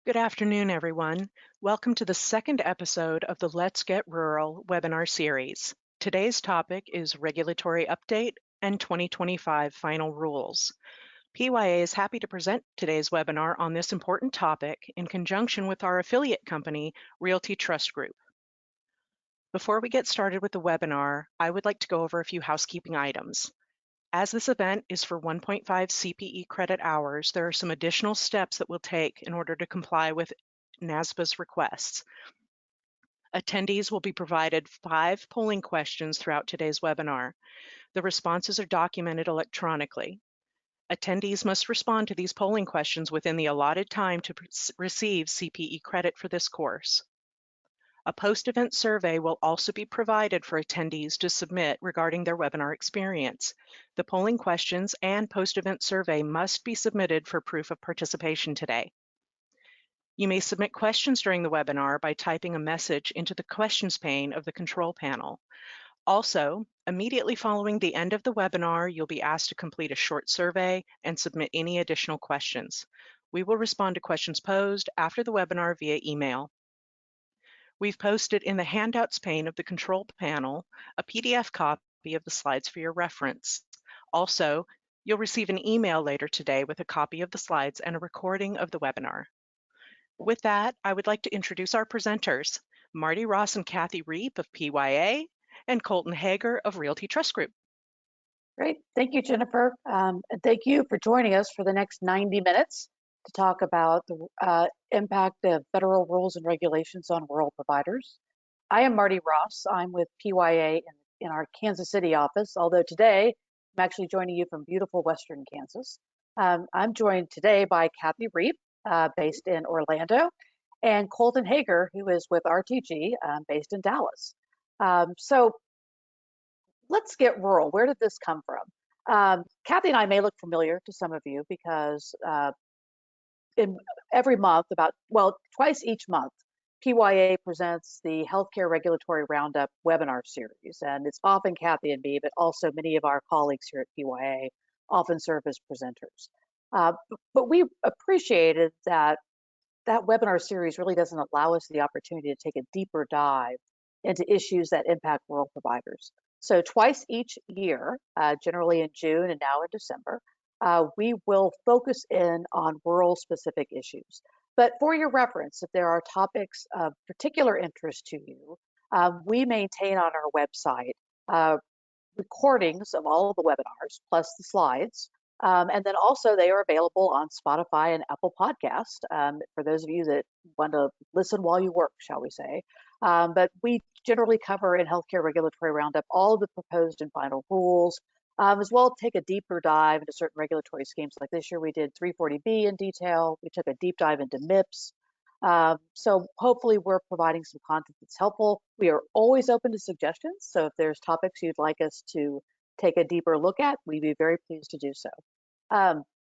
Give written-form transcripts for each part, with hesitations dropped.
Good afternoon, everyone. Welcome to the second episode of the Let's Get Rural webinar series. Today's topic is Regulatory Update and 2025 Final Rules. PYA is happy to present today's webinar on this important topic in conjunction with our affiliate company, Realty Trust Group. Before we get started with the webinar, I would like to go over a few housekeeping items. As this event is for 1.5 CPE credit hours, there are some additional steps that we'll take in order to comply with NASBA's requests. Attendees will be provided 5 polling questions throughout today's webinar. The responses are documented electronically. Attendees must respond to these polling questions within the allotted time to receive CPE credit for this course. A post-event survey will also be provided for attendees to submit regarding their webinar experience. The polling questions and post-event survey must be submitted for proof of participation today. You may submit questions during the webinar by typing a message into the questions pane of the control panel. Also, immediately following the end of the webinar, you'll be asked to complete a short survey and submit any additional questions. We will respond to questions posed after the webinar via email. We've posted in the handouts pane of the control panel a PDF copy of the slides for your reference. Also, you'll receive an email later today with a copy of the slides and a recording of the webinar. With that, I would like to introduce our presenters, Martie Ross and Kathy Reep of PYA and Colton Hager of Realty Trust Group. Great, thank you, Jennifer. And thank you for joining us for the next 90 minutes to talk about the impact of federal rules and regulations on rural providers. I am Martie Ross. I'm with PYA in our Kansas City office, although today I'm actually joining you from beautiful Western Kansas. I'm joined today by Kathy Reep, based in Orlando, and Colton Hager, who is with RTG, based in Dallas. So let's get rural. Where did this come from? Kathy and I may look familiar to some of you because every month, twice each month, PYA presents the Healthcare Regulatory Roundup webinar series. And it's often Kathy and me, but also many of our colleagues here at PYA often serve as presenters. But we appreciated that webinar series really doesn't allow us the opportunity to take a deeper dive into issues that impact rural providers. So twice each year, generally in June and now in December, we will focus in on rural specific issues. But for your reference, if there are topics of particular interest to you, we maintain on our website recordings of all of the webinars, plus the slides. And then also they are available on Spotify and Apple Podcast for those of you that want to listen while you work, shall we say. But we generally cover in Healthcare Regulatory Roundup all of the proposed and final rules, as well as take a deeper dive into certain regulatory schemes. Like this year we did 340B in detail. We took a deep dive into MIPS. So hopefully we're providing some content that's helpful. We are always open to suggestions. So if there's topics you'd like us to take a deeper look at, we'd be very pleased to do so.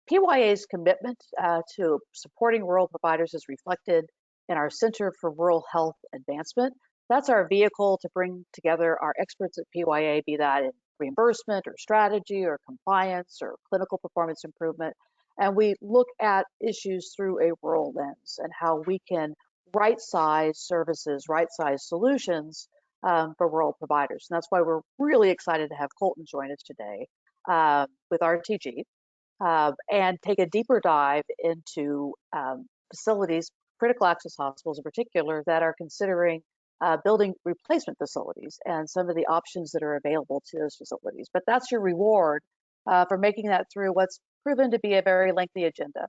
PYA's commitment to supporting rural providers is reflected in our Center for Rural Health Advancement. That's our vehicle to bring together our experts at PYA, be that in reimbursement or strategy or compliance or clinical performance improvement. And we look at issues through a rural lens and how we can right-size services, right-size solutions for rural providers. And that's why we're really excited to have Colton join us today with RTG and take a deeper dive into facilities, critical access hospitals in particular, that are considering building replacement facilities and some of the options that are available to those facilities. But that's your reward for making that through what's proven to be a very lengthy agenda.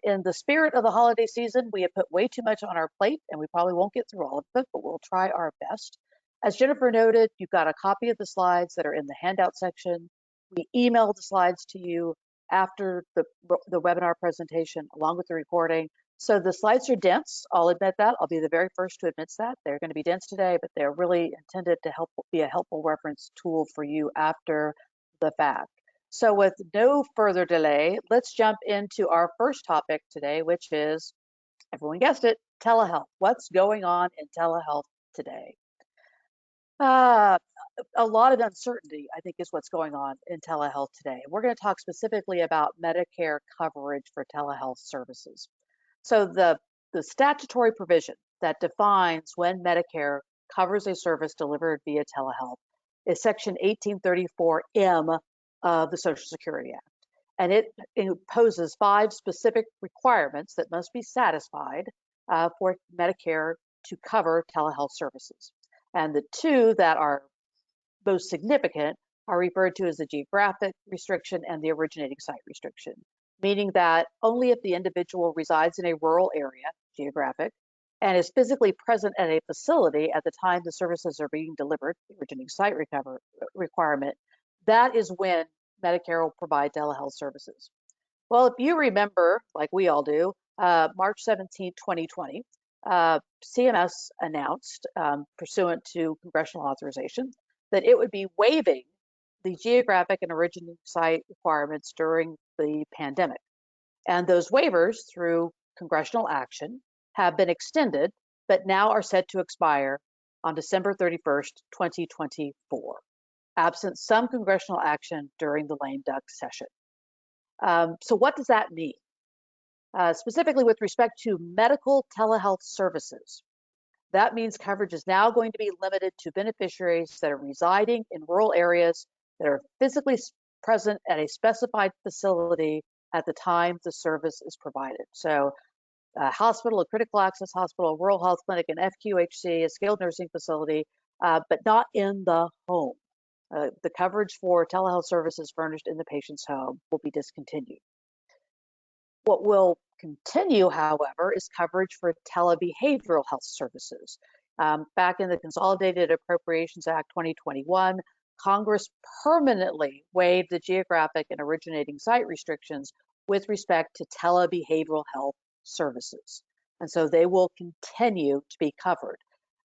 In the spirit of the holiday season, we have put way too much on our plate and we probably won't get through all of it, but we'll try our best. As Jennifer noted, you've got a copy of the slides that are in the handout section. We emailed the slides to you after the webinar presentation along with the recording. So the slides are dense, I'll admit that. I'll be the very first to admit that. They're going to be dense today, but they're really intended to be a helpful reference tool for you after the fact. So with no further delay, let's jump into our first topic today, which is, everyone guessed it, telehealth. What's going on in telehealth today? A lot of uncertainty, I think, is what's going on in telehealth today. We're going to talk specifically about Medicare coverage for telehealth services. So the the statutory provision that defines when Medicare covers a service delivered via telehealth is Section 1834M of the Social Security Act. And it imposes 5 specific requirements that must be satisfied for Medicare to cover telehealth services. And the 2 that are most significant are referred to as the geographic restriction and the originating site restriction, meaning that only if the individual resides in a rural area, geographic, and is physically present at a facility at the time the services are being delivered, the originating site requirement, that is when Medicare will provide telehealth services. Well, if you remember, like we all do, March 17, 2020, CMS announced, pursuant to congressional authorization, that it would be waiving the geographic and originating site requirements during the pandemic. And those waivers, through congressional action, have been extended, but now are set to expire on December 31st, 2024, absent some congressional action during the lame duck session. So what does that mean? Specifically with respect to medical telehealth services, that means coverage is now going to be limited to beneficiaries that are residing in rural areas that are physically present at a specified facility at the time the service is provided. So a hospital, a critical access hospital, a rural health clinic, an FQHC, a skilled nursing facility, but not in the home. The coverage for telehealth services furnished in the patient's home will be discontinued. What will continue, however, is coverage for telebehavioral health services. Back in the Consolidated Appropriations Act 2021, Congress permanently waived the geographic and originating site restrictions with respect to telebehavioral health services. And so they will continue to be covered.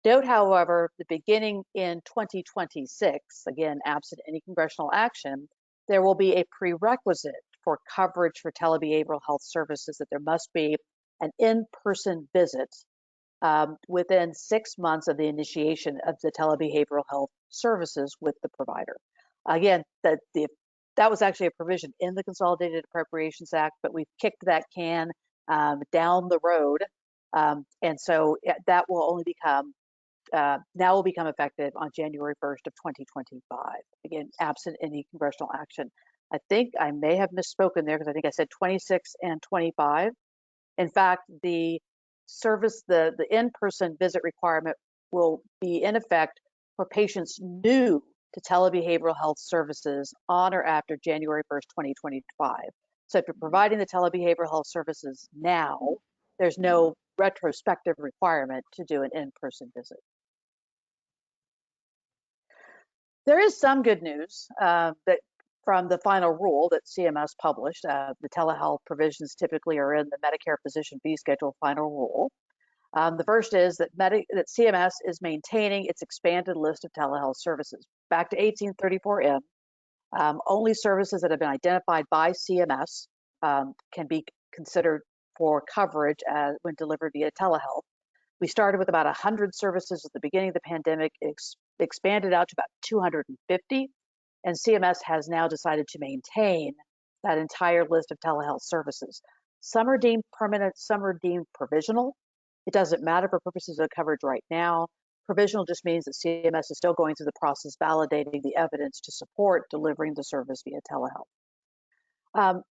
Note, however, the beginning in 2026, again, absent any congressional action, there will be a prerequisite for coverage for telebehavioral health services that there must be an in-person visit within 6 months of the initiation of the telebehavioral health services with the provider. Again, that was actually a provision in the Consolidated Appropriations Act, but we've kicked that can down the road. And so that will only become, now will become effective on January 1st of 2025. Again, absent any congressional action. I think I may have misspoken there because I think I said 26 and 25. In fact, the service, the in-person visit requirement will be in effect for patients new to telebehavioral health services on or after January 1st, 2025. So if you're providing the telebehavioral health services now, there's no retrospective requirement to do an in-person visit. There is some good news that from the final rule that CMS published. The telehealth provisions typically are in the Medicare Physician Fee Schedule final rule. The first is that CMS is maintaining its expanded list of telehealth services. Back to 1834M, only services that have been identified by CMS can be considered for coverage when delivered via telehealth. We started with about 100 services at the beginning of the pandemic, expanded out to about 250, and CMS has now decided to maintain that entire list of telehealth services. Some are deemed permanent, some are deemed provisional. It doesn't matter for purposes of coverage right now. Provisional just means that CMS is still going through the process validating the evidence to support delivering the service via telehealth.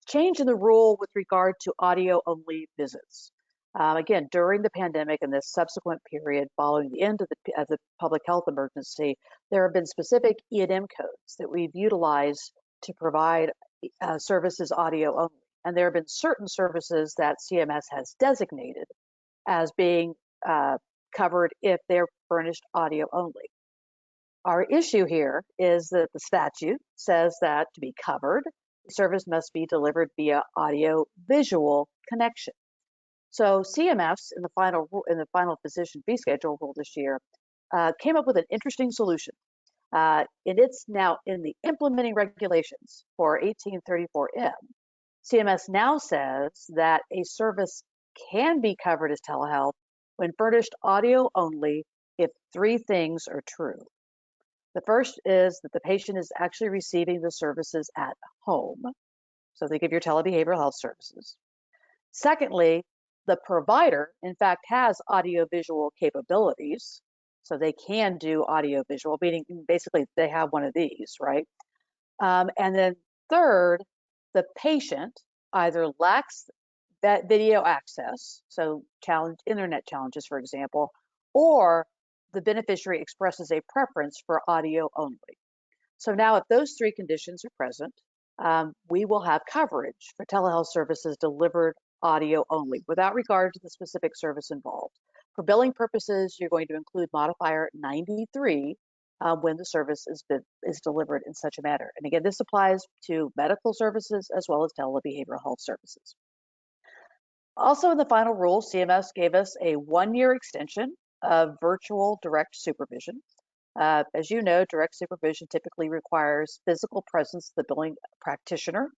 Change in the rule with regard to audio-only visits. Again, during the pandemic and this subsequent period following the end of the public health emergency, there have been specific E&M codes that we've utilized to provide services audio only. And there have been certain services that CMS has designated as being covered if they're furnished audio only. Our issue here is that the statute says that to be covered, the service must be delivered via audio-visual connection. So CMS in the final physician fee schedule rule this year came up with an interesting solution. And it's now in the implementing regulations for 1834M. CMS now says that a service can be covered as telehealth when furnished audio only if 3 things are true. The first is that the patient is actually receiving the services at home. So think of your telebehavioral health services. Secondly, the provider, in fact, has audiovisual capabilities, so they can do audiovisual, meaning basically they have one of these, right? And then third, the patient either lacks that video access, so internet challenges, for example, or the beneficiary expresses a preference for audio only. So now if those three conditions are present, we will have coverage for telehealth services delivered audio only without regard to the specific service involved. For billing purposes, you're going to include modifier 93 when the service is delivered in such a manner. And again, this applies to medical services as well as telebehavioral health services. Also in the final rule, CMS gave us a 1-year extension of virtual direct supervision. As you know, direct supervision typically requires physical presence of the billing practitioner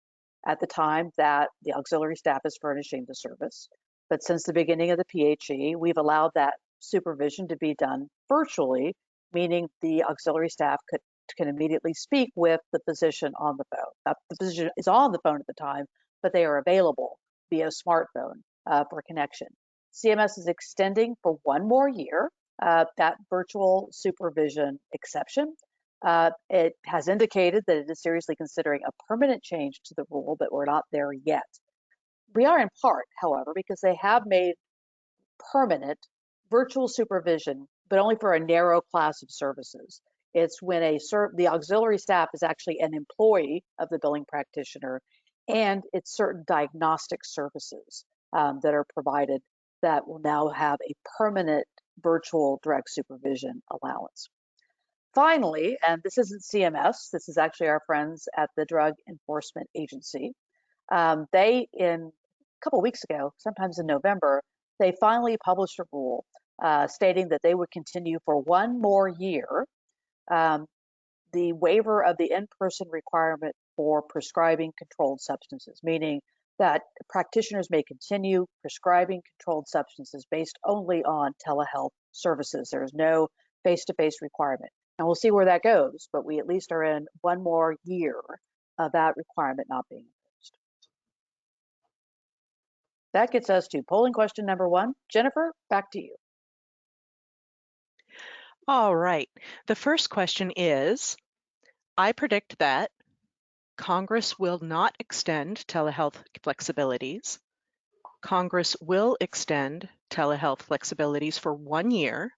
at the time that the auxiliary staff is furnishing the service. But since the beginning of the PHE, we've allowed that supervision to be done virtually, meaning the auxiliary staff can immediately speak with the physician on the phone. The physician is on the phone at the time, but they are available via smartphone for connection. CMS is extending for 1 more year that virtual supervision exception. It has indicated that it is seriously considering a permanent change to the rule, but we're not there yet. We are in part, however, because they have made permanent virtual supervision, but only for a narrow class of services. It's when the auxiliary staff is actually an employee of the billing practitioner, and it's certain diagnostic services that are provided that will now have a permanent virtual direct supervision allowance. Finally, and this isn't CMS, this is actually our friends at the Drug Enforcement Agency. They, in a couple of weeks ago, sometimes in November, they finally published a rule stating that they would continue for 1 more year the waiver of the in-person requirement for prescribing controlled substances, meaning that practitioners may continue prescribing controlled substances based only on telehealth services. There is no face-to-face requirement. And we'll see where that goes, but we at least are in 1 more year of that requirement not being imposed. That gets us to polling question number 1. Jennifer, back to you. All right. The first question is, I predict that Congress will not extend telehealth flexibilities. Congress will extend telehealth flexibilities for 1 year.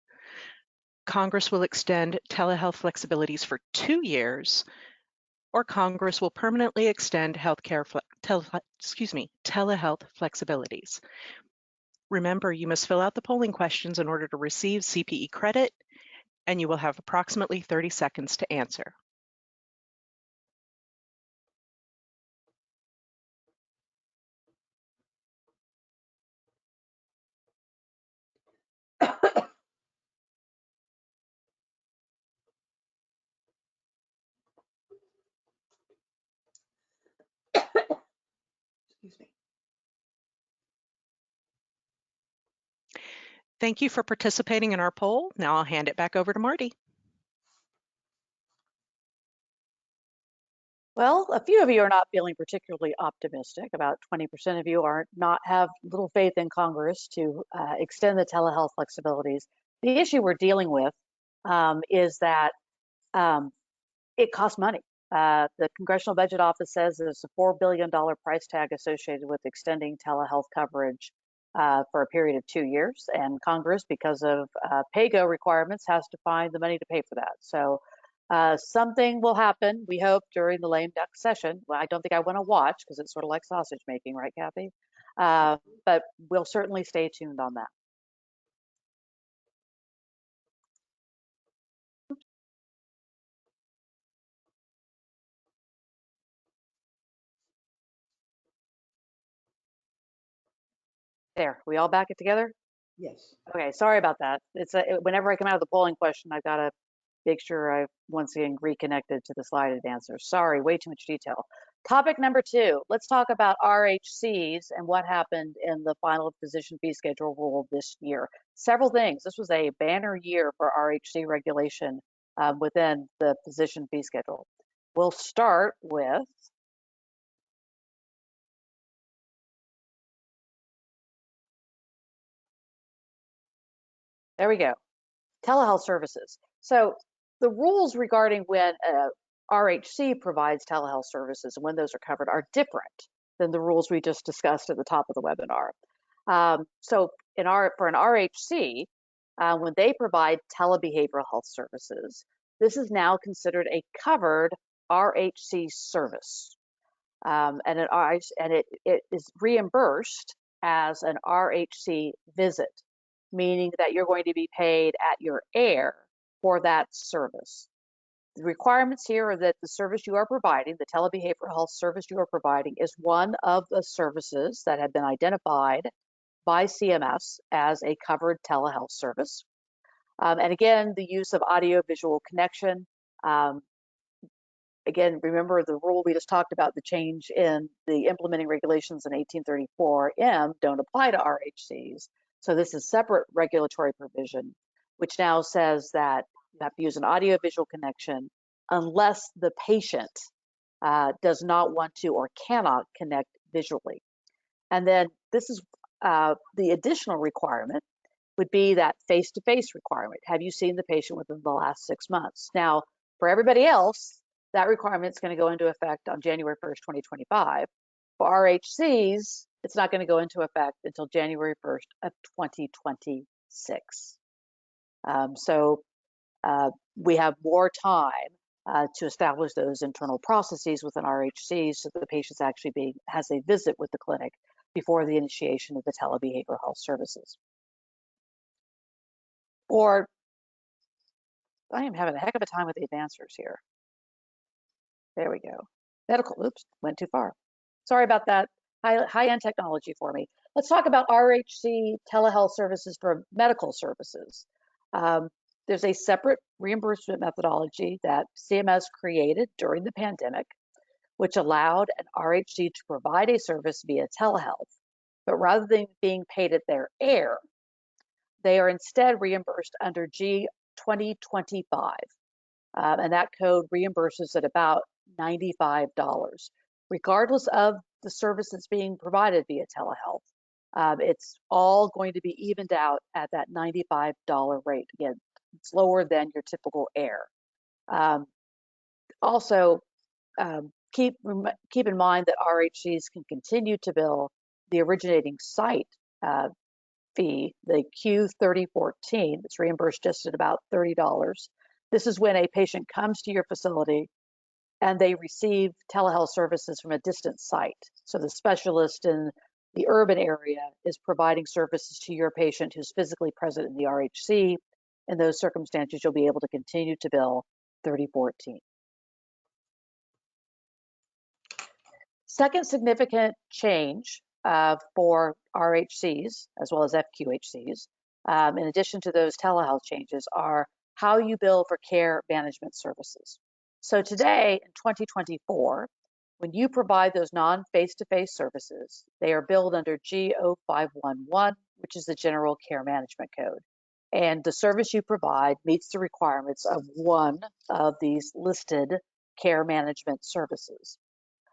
Congress will extend telehealth flexibilities for 2 years, or Congress will permanently extend telehealth flexibilities. Remember, you must fill out the polling questions in order to receive CPE credit, and you will have approximately 30 seconds to answer. Excuse me. Thank you for participating in our poll. Now I'll hand it back over to Martie. Well, a few of you are not feeling particularly optimistic. About 20% of you have little faith in Congress to extend the telehealth flexibilities. The issue we're dealing with is that it costs money. The Congressional Budget Office says there's a $4 billion price tag associated with extending telehealth coverage for a period of 2 years. And Congress, because of pay-go requirements, has to find the money to pay for that. So something will happen, we hope, during the lame duck session. Well, I don't think I want to watch because it's sort of like sausage making, right, Kathy? But we'll certainly stay tuned on that. There, we all back it together? Yes. Okay, sorry about that. Whenever I come out of the polling question, I've got to make sure I've once again reconnected to the slided answers. Sorry, way too much detail. Topic number 2, let's talk about RHCs and what happened in the final physician fee schedule rule this year. Several things. This was a banner year for RHC regulation within the physician fee schedule. We'll start with There we go. Telehealth services. So the rules regarding when RHC provides telehealth services and when those are covered are different than the rules we just discussed at the top of the webinar. So for an RHC, when they provide telebehavioral health services, this is now considered a covered RHC service. And it is reimbursed as an RHC visit, meaning that you're going to be paid at your air for that service. The requirements here are that the service you are providing, the telebehavioral health service you are providing, is one of the services that have been identified by CMS as a covered telehealth service. And again, the use of audio-visual connection. Again, remember the rule we just talked about, the change in the implementing regulations in 1834M don't apply to RHCs. So this is separate regulatory provision, which now says that you have to use an audio-visual connection unless the patient does not want to or cannot connect visually. And then this is the additional requirement would be that face-to-face requirement. Have you seen the patient within the last 6 months? Now, for everybody else, that requirement is going to go into effect on January 1st, 2025. For RHCs, it's not going to go into effect until January 1st of 2026. We have more time to establish those internal processes within RHCs so that the patient's actually has a visit with the clinic before the initiation of the telebehavioral health services. Or I am having a heck of a time with the advancers here. There we go. Medical, oops, went too far. Sorry about that. High-end technology for me. Let's talk about RHC telehealth services for medical services. There's a separate reimbursement methodology that CMS created during the pandemic, which allowed an RHC to provide a service via telehealth. But rather than being paid at their air, they are instead reimbursed under G2025. And that code reimburses at about $95, regardless of the service that's being provided via telehealth. It's all going to be evened out at that $95 rate. Again, it's lower than your typical air. Also, keep in mind that RHCs can continue to bill the originating site fee, the Q3014, that's reimbursed just at about $30. This is when a patient comes to your facility and they receive telehealth services from a distant site. So the specialist in the urban area is providing services to your patient who's physically present in the RHC. In those circumstances, you'll be able to continue to bill $3014. Second significant change for RHCs, as well as FQHCs, in addition to those telehealth changes, are how you bill for care management services. So today, in 2024, when you provide those non-face-to-face services, they are billed under G0511, which is the General Care Management Code. And the service you provide meets the requirements of one of these listed care management services.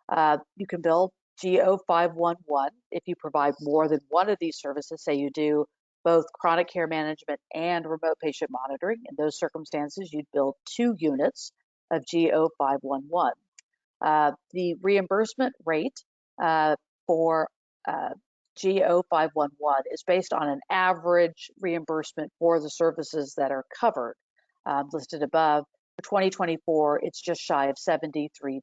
You can bill G0511 if you provide more than one of these services. Say you do both chronic care management and remote patient monitoring. In those circumstances, you'd bill 2 units of G0511. The reimbursement rate for G0511 is based on an average reimbursement for the services that are covered, listed above. For 2024, it's just shy of $73.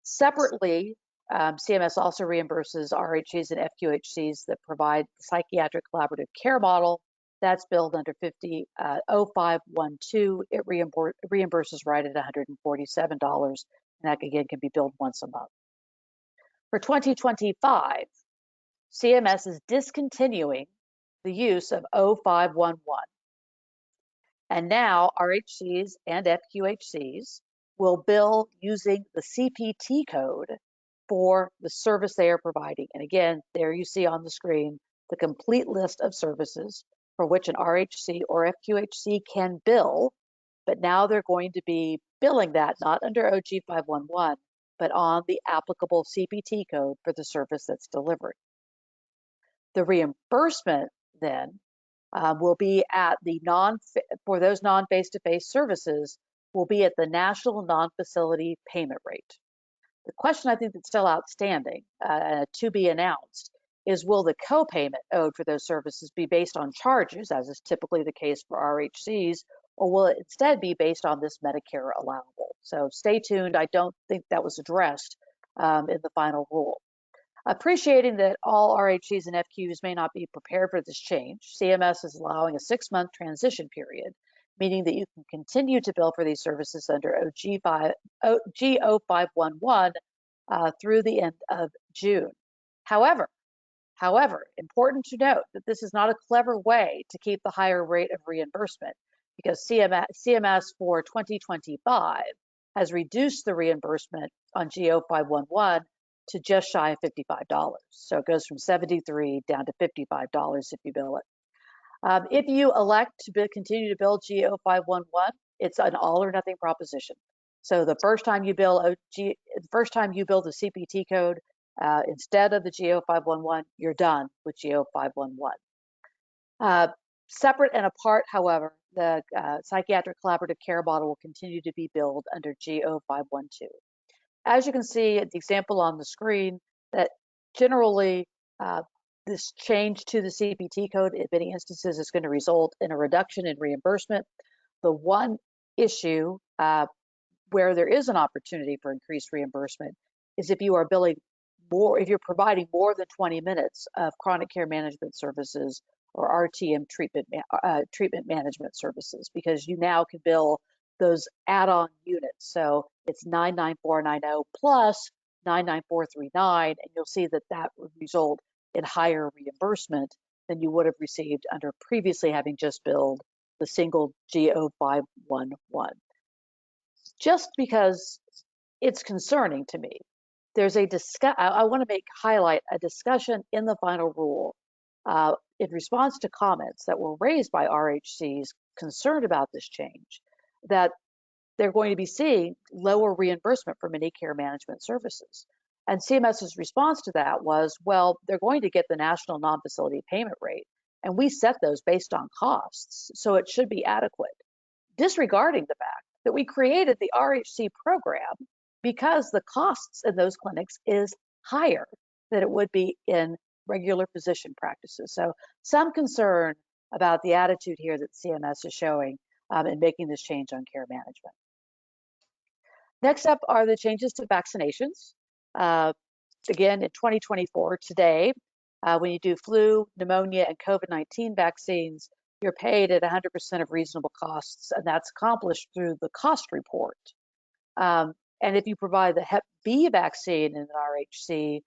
Separately, CMS also reimburses RHCs and FQHCs that provide psychiatric collaborative care model. That's billed under 0512. It reimburses right at $147, and that again can be billed once a month. For 2025, CMS is discontinuing the use of 0511. And now RHCs and FQHCs will bill using the CPT code for the service they are providing. And again, there you see on the screen the complete list of services for which an RHC or FQHC can bill, but now they're going to be billing that not under OG511, but on the applicable CPT code for the service that's delivered. The reimbursement then will be at the for those non-face-to-face services will be at the national non-facility payment rate. The question I think that's still outstanding to be announced is, will the co-payment owed for those services be based on charges, as is typically the case for RHCs, or will it instead be based on this Medicare allowable? So stay tuned. I don't think that was addressed in the final rule. Appreciating that all RHCs and FQs may not be prepared for this change, CMS is allowing a 6-month transition period, meaning that you can continue to bill for these services under G0511 through the end of June. However, important to note that this is not a clever way to keep the higher rate of reimbursement, because CMS for 2025 has reduced the reimbursement on G0511 to just shy of $55. So it goes from $73 down to $55 if you bill it. If you elect to continue to bill G0511, it's an all or nothing proposition. So the first time you bill the CPT code instead of the G0511, you're done with G0511. Separate and apart, however, the psychiatric collaborative care model will continue to be billed under G0512. As you can see at the example on the screen, that generally this change to the CPT code in many instances is going to result in a reduction in reimbursement. The one issue where there is an opportunity for increased reimbursement is if you are billing more, if you're providing more than 20 minutes of chronic care management services or RTM treatment management services, because you now can bill those add-on units. So it's 99490 plus 99439, and you'll see that that would result in higher reimbursement than you would have received under previously having just billed the single G0511. Just because it's concerning to me, there's a I want to highlight a discussion in the final rule in response to comments that were raised by RHCs concerned about this change, that they're going to be seeing lower reimbursement for many care management services. And CMS's response to that was, well, they're going to get the national non-facility payment rate, and we set those based on costs, so it should be adequate, disregarding the fact that we created the RHC program because the costs in those clinics is higher than it would be in regular physician practices. So some concern about the attitude here that CMS is showing in making this change on care management. Next up are the changes to vaccinations. Again, in 2024, today, when you do flu, pneumonia, and COVID-19 vaccines, you're paid at 100% of reasonable costs, and that's accomplished through the cost report. And if you provide the Hep B vaccine in an RHC,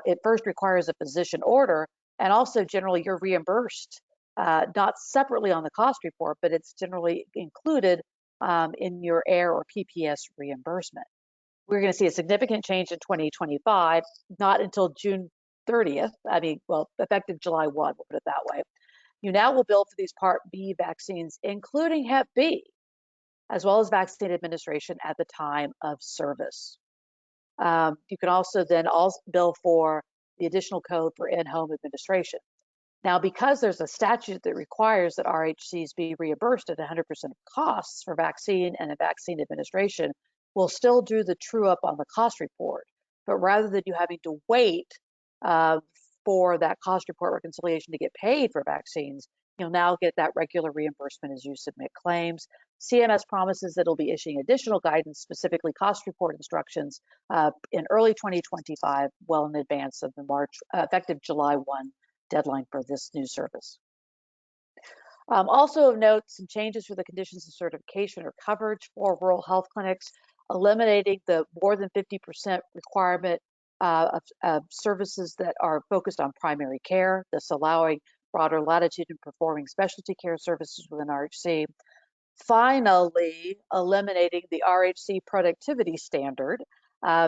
it first requires a physician order, and also generally you're reimbursed, not separately on the cost report, but it's generally included in your AIR or PPS reimbursement. We're going to see a significant change in 2025, not until June 30th. Effective July 1, we'll put it that way. You now will bill for these Part B vaccines, including Hep B, as well as vaccine administration at the time of service. You can also then bill for the additional code for in-home administration. Now, because there's a statute that requires that RHCs be reimbursed at 100% of costs for vaccine and vaccine administration, we'll still do the true up on the cost report. But rather than you having to wait for that cost report reconciliation to get paid for vaccines, you'll now get that regular reimbursement as you submit claims. CMS promises that it'll be issuing additional guidance, specifically cost report instructions, in early 2025, well in advance of the effective July 1 deadline for this new service. Also of note, some changes for the conditions of certification or coverage for rural health clinics, eliminating the more than 50% requirement of services that are focused on primary care, thus allowing broader latitude in performing specialty care services within RHC. Finally, eliminating the RHC productivity standard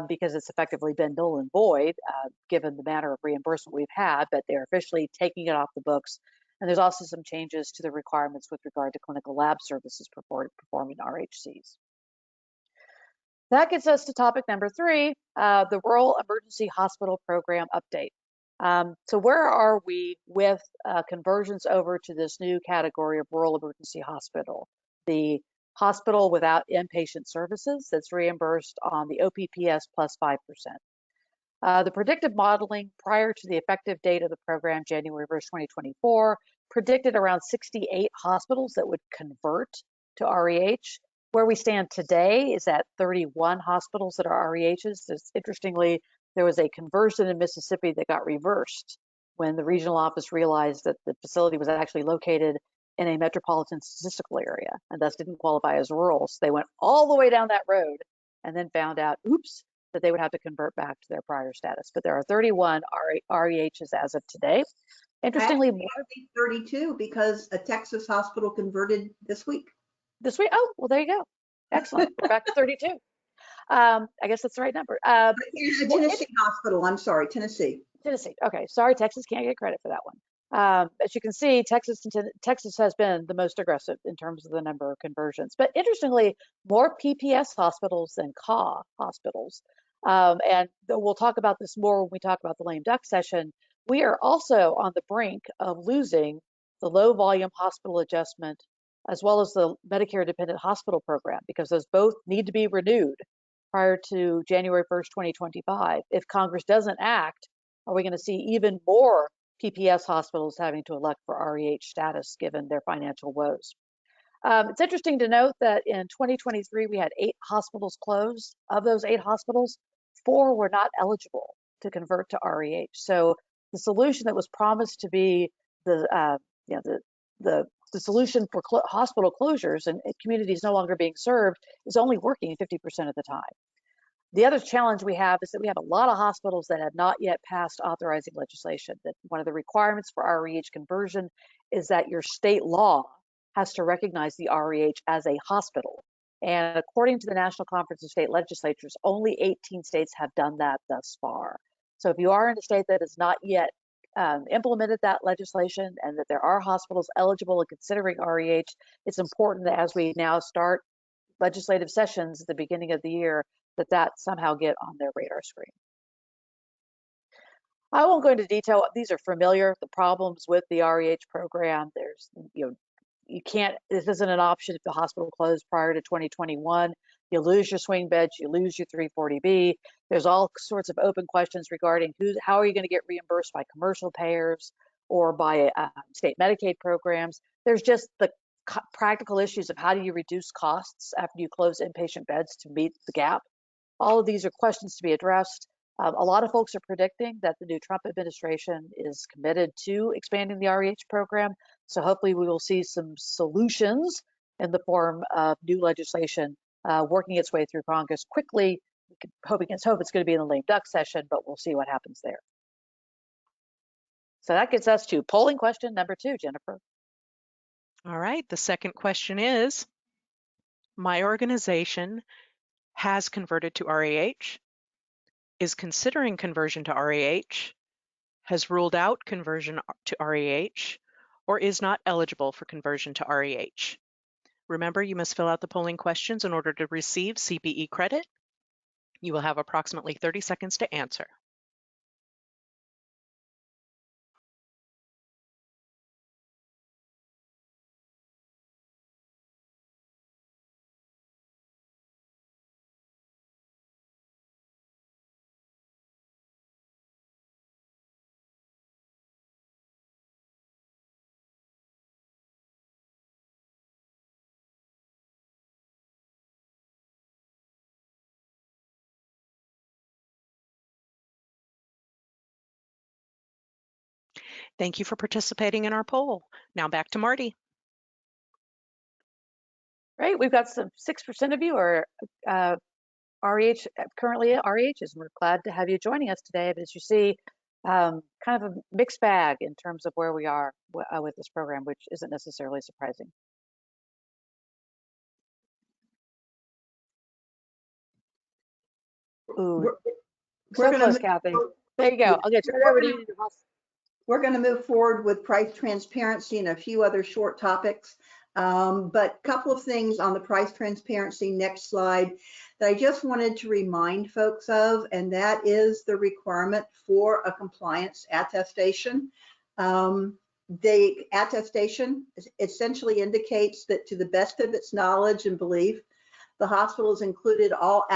because it's effectively been null and void given the manner of reimbursement we've had, but they're officially taking it off the books. And there's also some changes to the requirements with regard to clinical lab services performing RHCs. That gets us to topic number 3, the Rural Emergency Hospital Program update. So where are we with conversions over to this new category of rural emergency hospital? The hospital without inpatient services that's reimbursed on the OPPS plus 5%. The predictive modeling prior to the effective date of the program, January 1st, 2024, predicted around 68 hospitals that would convert to REH. Where we stand today is at 31 hospitals that are REHs. Interestingly, there was a conversion in Mississippi that got reversed when the regional office realized that the facility was actually located in a metropolitan statistical area and thus didn't qualify as rural. So they went all the way down that road and then found out, oops, that they would have to convert back to their prior status. But there are 31 REHs as of today. Interestingly, actually, I think 32 because a Texas hospital converted this week. This week? Oh, well, there you go. Excellent. We're back to 32. I guess that's the right number. Tennessee hospital. I'm sorry, Tennessee. Tennessee. Okay. Sorry, Texas can't get credit for that one. As you can see, Texas has been the most aggressive in terms of the number of conversions. But interestingly, more PPS hospitals than CAW hospitals. And we'll talk about this more when we talk about the lame duck session. We are also on the brink of losing the low volume hospital adjustment as well as the Medicare dependent hospital program, because those both need to be renewed prior to January 1st, 2025. If Congress doesn't act, are we going to see even more PPS hospitals having to elect for REH status given their financial woes? It's interesting to note that in 2023, we had 8 hospitals closed. Of those 8 hospitals, 4 were not eligible to convert to REH. So the solution that was promised to be the solution for hospital closures and communities no longer being served is only working 50% of the time. The other challenge we have is that we have a lot of hospitals that have not yet passed authorizing legislation. That one of the requirements for REH conversion is that your state law has to recognize the REH as a hospital. And according to the National Conference of State Legislatures, only 18 states have done that thus far. So if you are in a state that has not yet implemented that legislation and that there are hospitals eligible and considering REH, it's important that as we now start legislative sessions at the beginning of the year, that somehow get on their radar screen. I won't go into detail. These are familiar, the problems with the REH program. There's, you can't, this isn't an option if the hospital closed prior to 2021. You lose your swing beds, you lose your 340B. There's all sorts of open questions regarding how are you going to get reimbursed by commercial payers or by state Medicaid programs. There's just the practical issues of how do you reduce costs after you close inpatient beds to meet the gap. All of these are questions to be addressed. A lot of folks are predicting that the new Trump administration is committed to expanding the REH program. So hopefully we will see some solutions in the form of new legislation working its way through Congress quickly. We can hope against hope it's going to be in the lame duck session, but we'll see what happens there. So that gets us to polling question number 2, Jennifer. All right, the second question is, my organization has converted to REH, is considering conversion to REH, has ruled out conversion to REH, or is not eligible for conversion to REH. Remember, you must fill out the polling questions in order to receive CPE credit. You will have approximately 30 seconds to answer. Thank you for participating in our poll. Now back to Martie. Great, we've got some 6% of you are REH, currently at REHs, and we're glad to have you joining us today. But as you see, kind of a mixed bag in terms of where we are with this program, which isn't necessarily surprising. Ooh, so close, Kathy. There you go. I'll get you over to you. We're going to move forward with price transparency and a few other short topics. But a couple of things on the price transparency, next slide, that I just wanted to remind folks of, and that is the requirement for a compliance attestation. The attestation essentially indicates that to the best of its knowledge and belief, the hospital has included all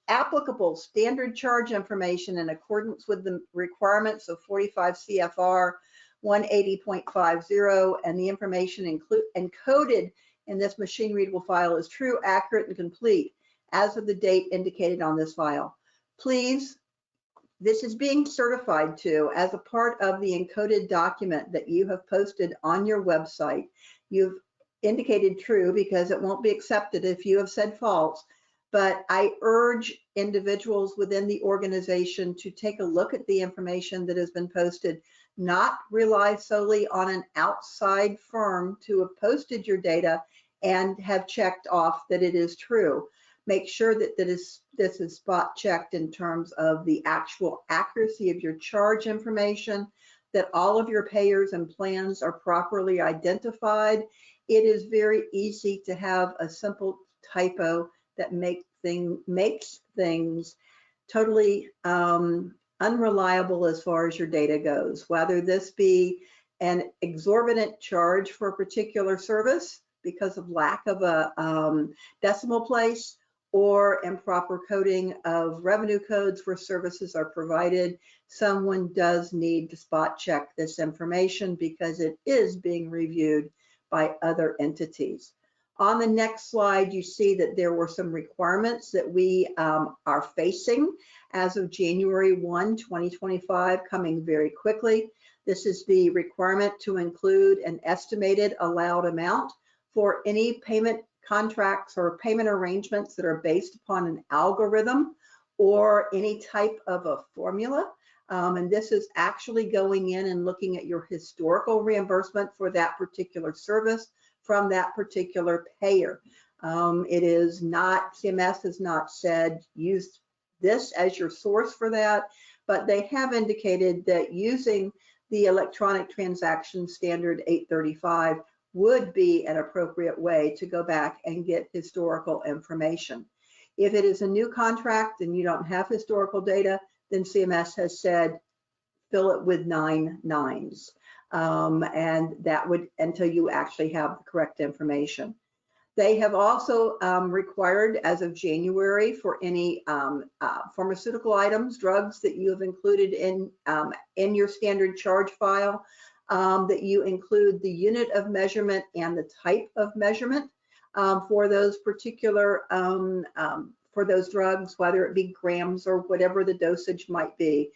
applicable standard charge information in accordance with the requirements of 45 CFR 180.50, and the information encoded in this machine readable file is true, accurate, and complete as of the date indicated on this file. Please, this is being certified to as a part of the encoded document that you have posted on your website. You've indicated true because it won't be accepted if you have said false, but I urge individuals within the organization to take a look at the information that has been posted, not rely solely on an outside firm to have posted your data and have checked off that it is true. Make sure that this is spot checked in terms of the actual accuracy of your charge information, that all of your payers and plans are properly identified. It is very easy to have a simple typo that makes things totally unreliable as far as your data goes, whether this be an exorbitant charge for a particular service because of lack of a decimal place, or improper coding of revenue codes where services are provided. Someone does need to spot check this information because it is being reviewed by other entities. On the next slide, you see that there were some requirements that we are facing as of January 1, 2025, coming very quickly. This is the requirement to include an estimated allowed amount for any payment contracts or payment arrangements that are based upon an algorithm or any type of a formula. And this is actually going in and looking at your historical reimbursement for that particular service from that particular payer. It is not, CMS has not said use this as your source for that, but they have indicated that using the electronic transaction standard 835 would be an appropriate way to go back and get historical information. If it is a new contract and you don't have historical data, then CMS has said fill it with 9 nines. And that would, until you actually have the correct information. They have also required, as of January, for any pharmaceutical items, drugs that you have included in your standard charge file, that you include the unit of measurement and the type of measurement for those particular, for those drugs, whether it be grams or whatever the dosage might be,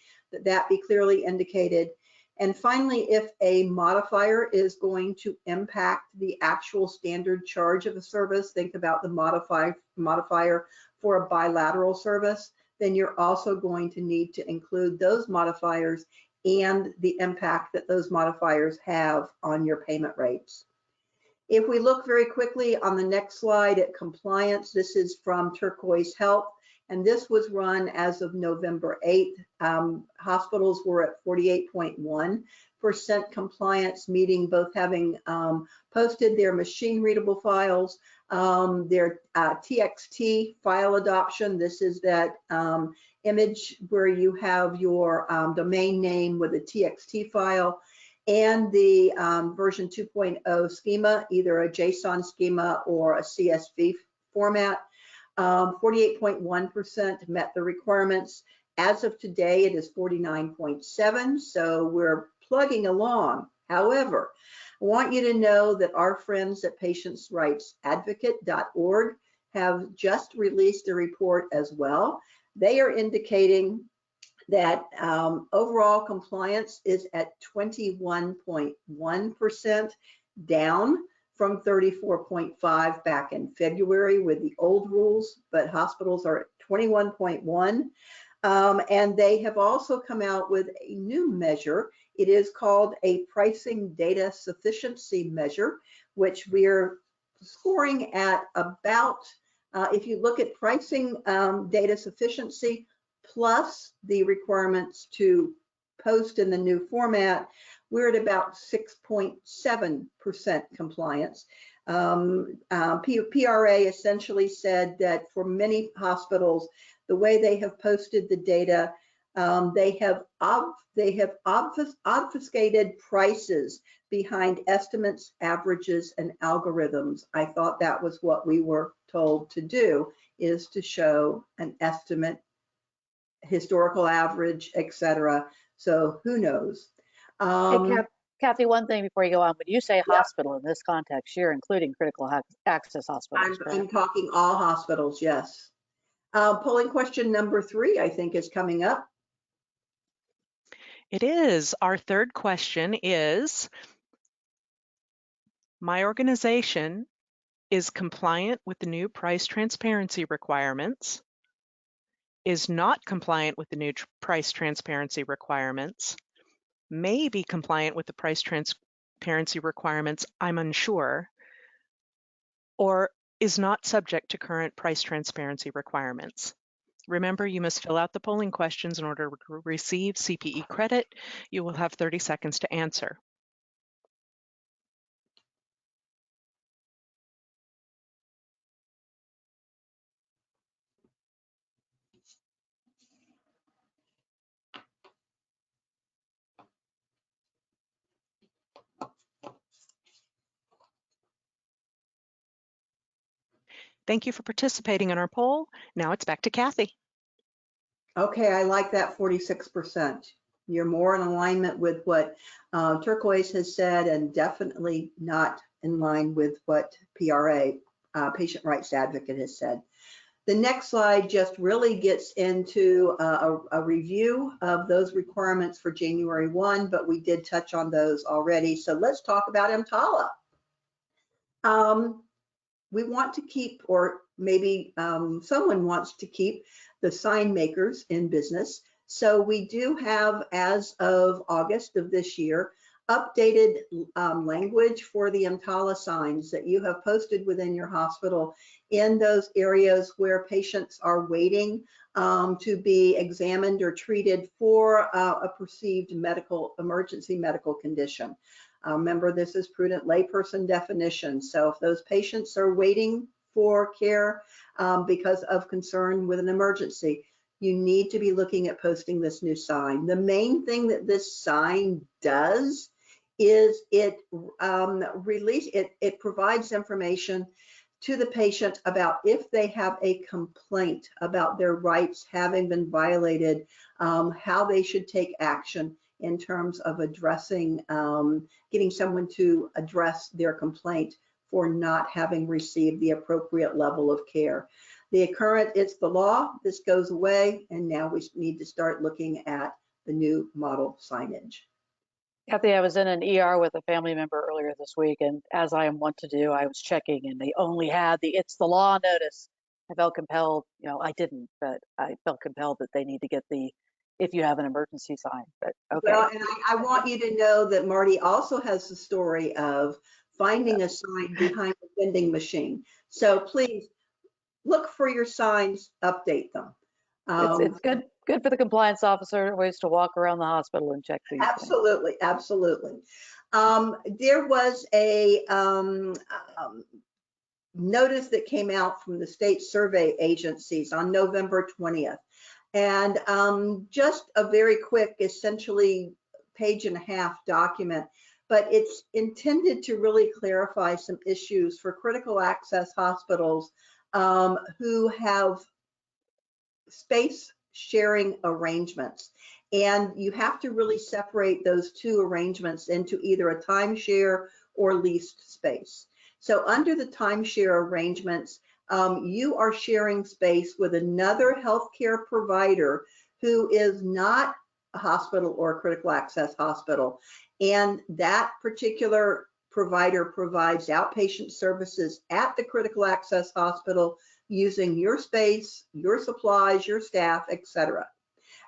that be clearly indicated. And finally, if a modifier is going to impact the actual standard charge of a service, think about the modifier for a bilateral service, then you're also going to need to include those modifiers and the impact that those modifiers have on your payment rates. If we look very quickly on the next slide at compliance, this is from Turquoise Health, and this was run as of November 8th. Hospitals were at 48.1% compliance, meaning both having posted their machine readable files, their TXT file adoption. This is that image where you have your domain name with a TXT file, and the version 2.0 schema, either a JSON schema or a CSV format. 48.1% met the requirements. As of today, it is 49.7%, so we're plugging along. However, I want you to know that our friends at patientsrightsadvocate.org have just released a report as well. They are indicating that overall compliance is at 21.1%, down from 34.5 back in February with the old rules, but hospitals are at 21.1. And they have also come out with a new measure. It is called a pricing data sufficiency measure, which we're scoring at about, if you look at pricing data sufficiency plus the requirements to post in the new format, we're at about 6.7% compliance. PRA essentially said that for many hospitals, the way they have posted the data, they have obfuscated prices behind estimates, averages, and algorithms. I thought that was what we were told to do, is to show an estimate, historical average, etc. So who knows? Hey, Kathy, one thing before you go on, when you say Yeah. hospital in this context, you're including critical access hospitals, correct? I'm talking all hospitals, yes. Polling question number 3, I think, is coming up. It is. Our third question is, my organization is compliant with the new price transparency requirements, is not compliant with the new price transparency requirements, may be compliant with the price transparency requirements, I'm unsure, or is not subject to current price transparency requirements. Remember, you must fill out the polling questions in order to receive CPE credit. You will have 30 seconds to answer. Thank you for participating in our poll. Now it's back to Kathy. Okay, I like that 46%. You're more in alignment with what Turquoise has said, and definitely not in line with what PRA, Patient Rights Advocate, has said. The next slide just really gets into a review of those requirements for January 1, but we did touch on those already. So let's talk about EMTALA. We want to keep, or maybe someone wants to keep, the sign makers in business. So we do have, as of August of this year, updated language for the EMTALA signs that you have posted within your hospital in those areas where patients are waiting to be examined or treated for a perceived emergency medical condition. Remember, this is prudent layperson definition. So if those patients are waiting for care because of concern with an emergency, you need to be looking at posting this new sign. The main thing that this sign does is it provides information to the patient about if they have a complaint about their rights having been violated, how they should take action in terms of addressing, getting someone to address their complaint for not having received the appropriate level of care. The current, it's the law, this goes away, and now we need to start looking at the new model signage. Kathy, I was in an ER with a family member earlier this week, and as I am wont to do, I was checking, and they only had the "it's the law" notice. I felt compelled, I didn't, but I felt compelled that they need to get the "if you have an emergency" sign. But okay. Well, and I want you to know that Martie also has the story of finding a sign behind a vending machine. So please look for your signs, update them. It's good for the compliance officer always to walk around the hospital and check these absolutely, things. Absolutely. There was a notice that came out from the state survey agencies on November 20th. And just a very quick, essentially page-and-a-half document, but it's intended to really clarify some issues for critical access hospitals who have space sharing arrangements. And you have to really separate those two arrangements into either a timeshare or leased space. So under the timeshare arrangements, you are sharing space with another healthcare provider who is not a hospital or a critical access hospital. And that particular provider provides outpatient services at the critical access hospital using your space, your supplies, your staff, etc.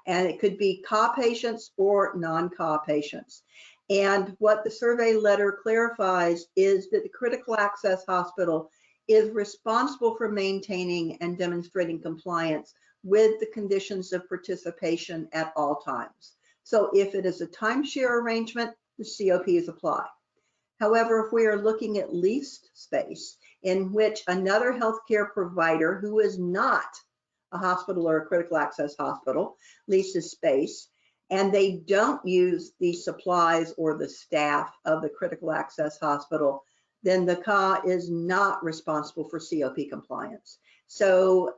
And it could be CAH patients or non-CAH patients. And what the survey letter clarifies is that the critical access hospital is responsible for maintaining and demonstrating compliance with the conditions of participation at all times. So if it is a timeshare arrangement, the COPs apply. However, if we are looking at leased space in which another healthcare provider who is not a hospital or a critical access hospital leases space, and they don't use the supplies or the staff of the critical access hospital, then the CA is not responsible for COP compliance. So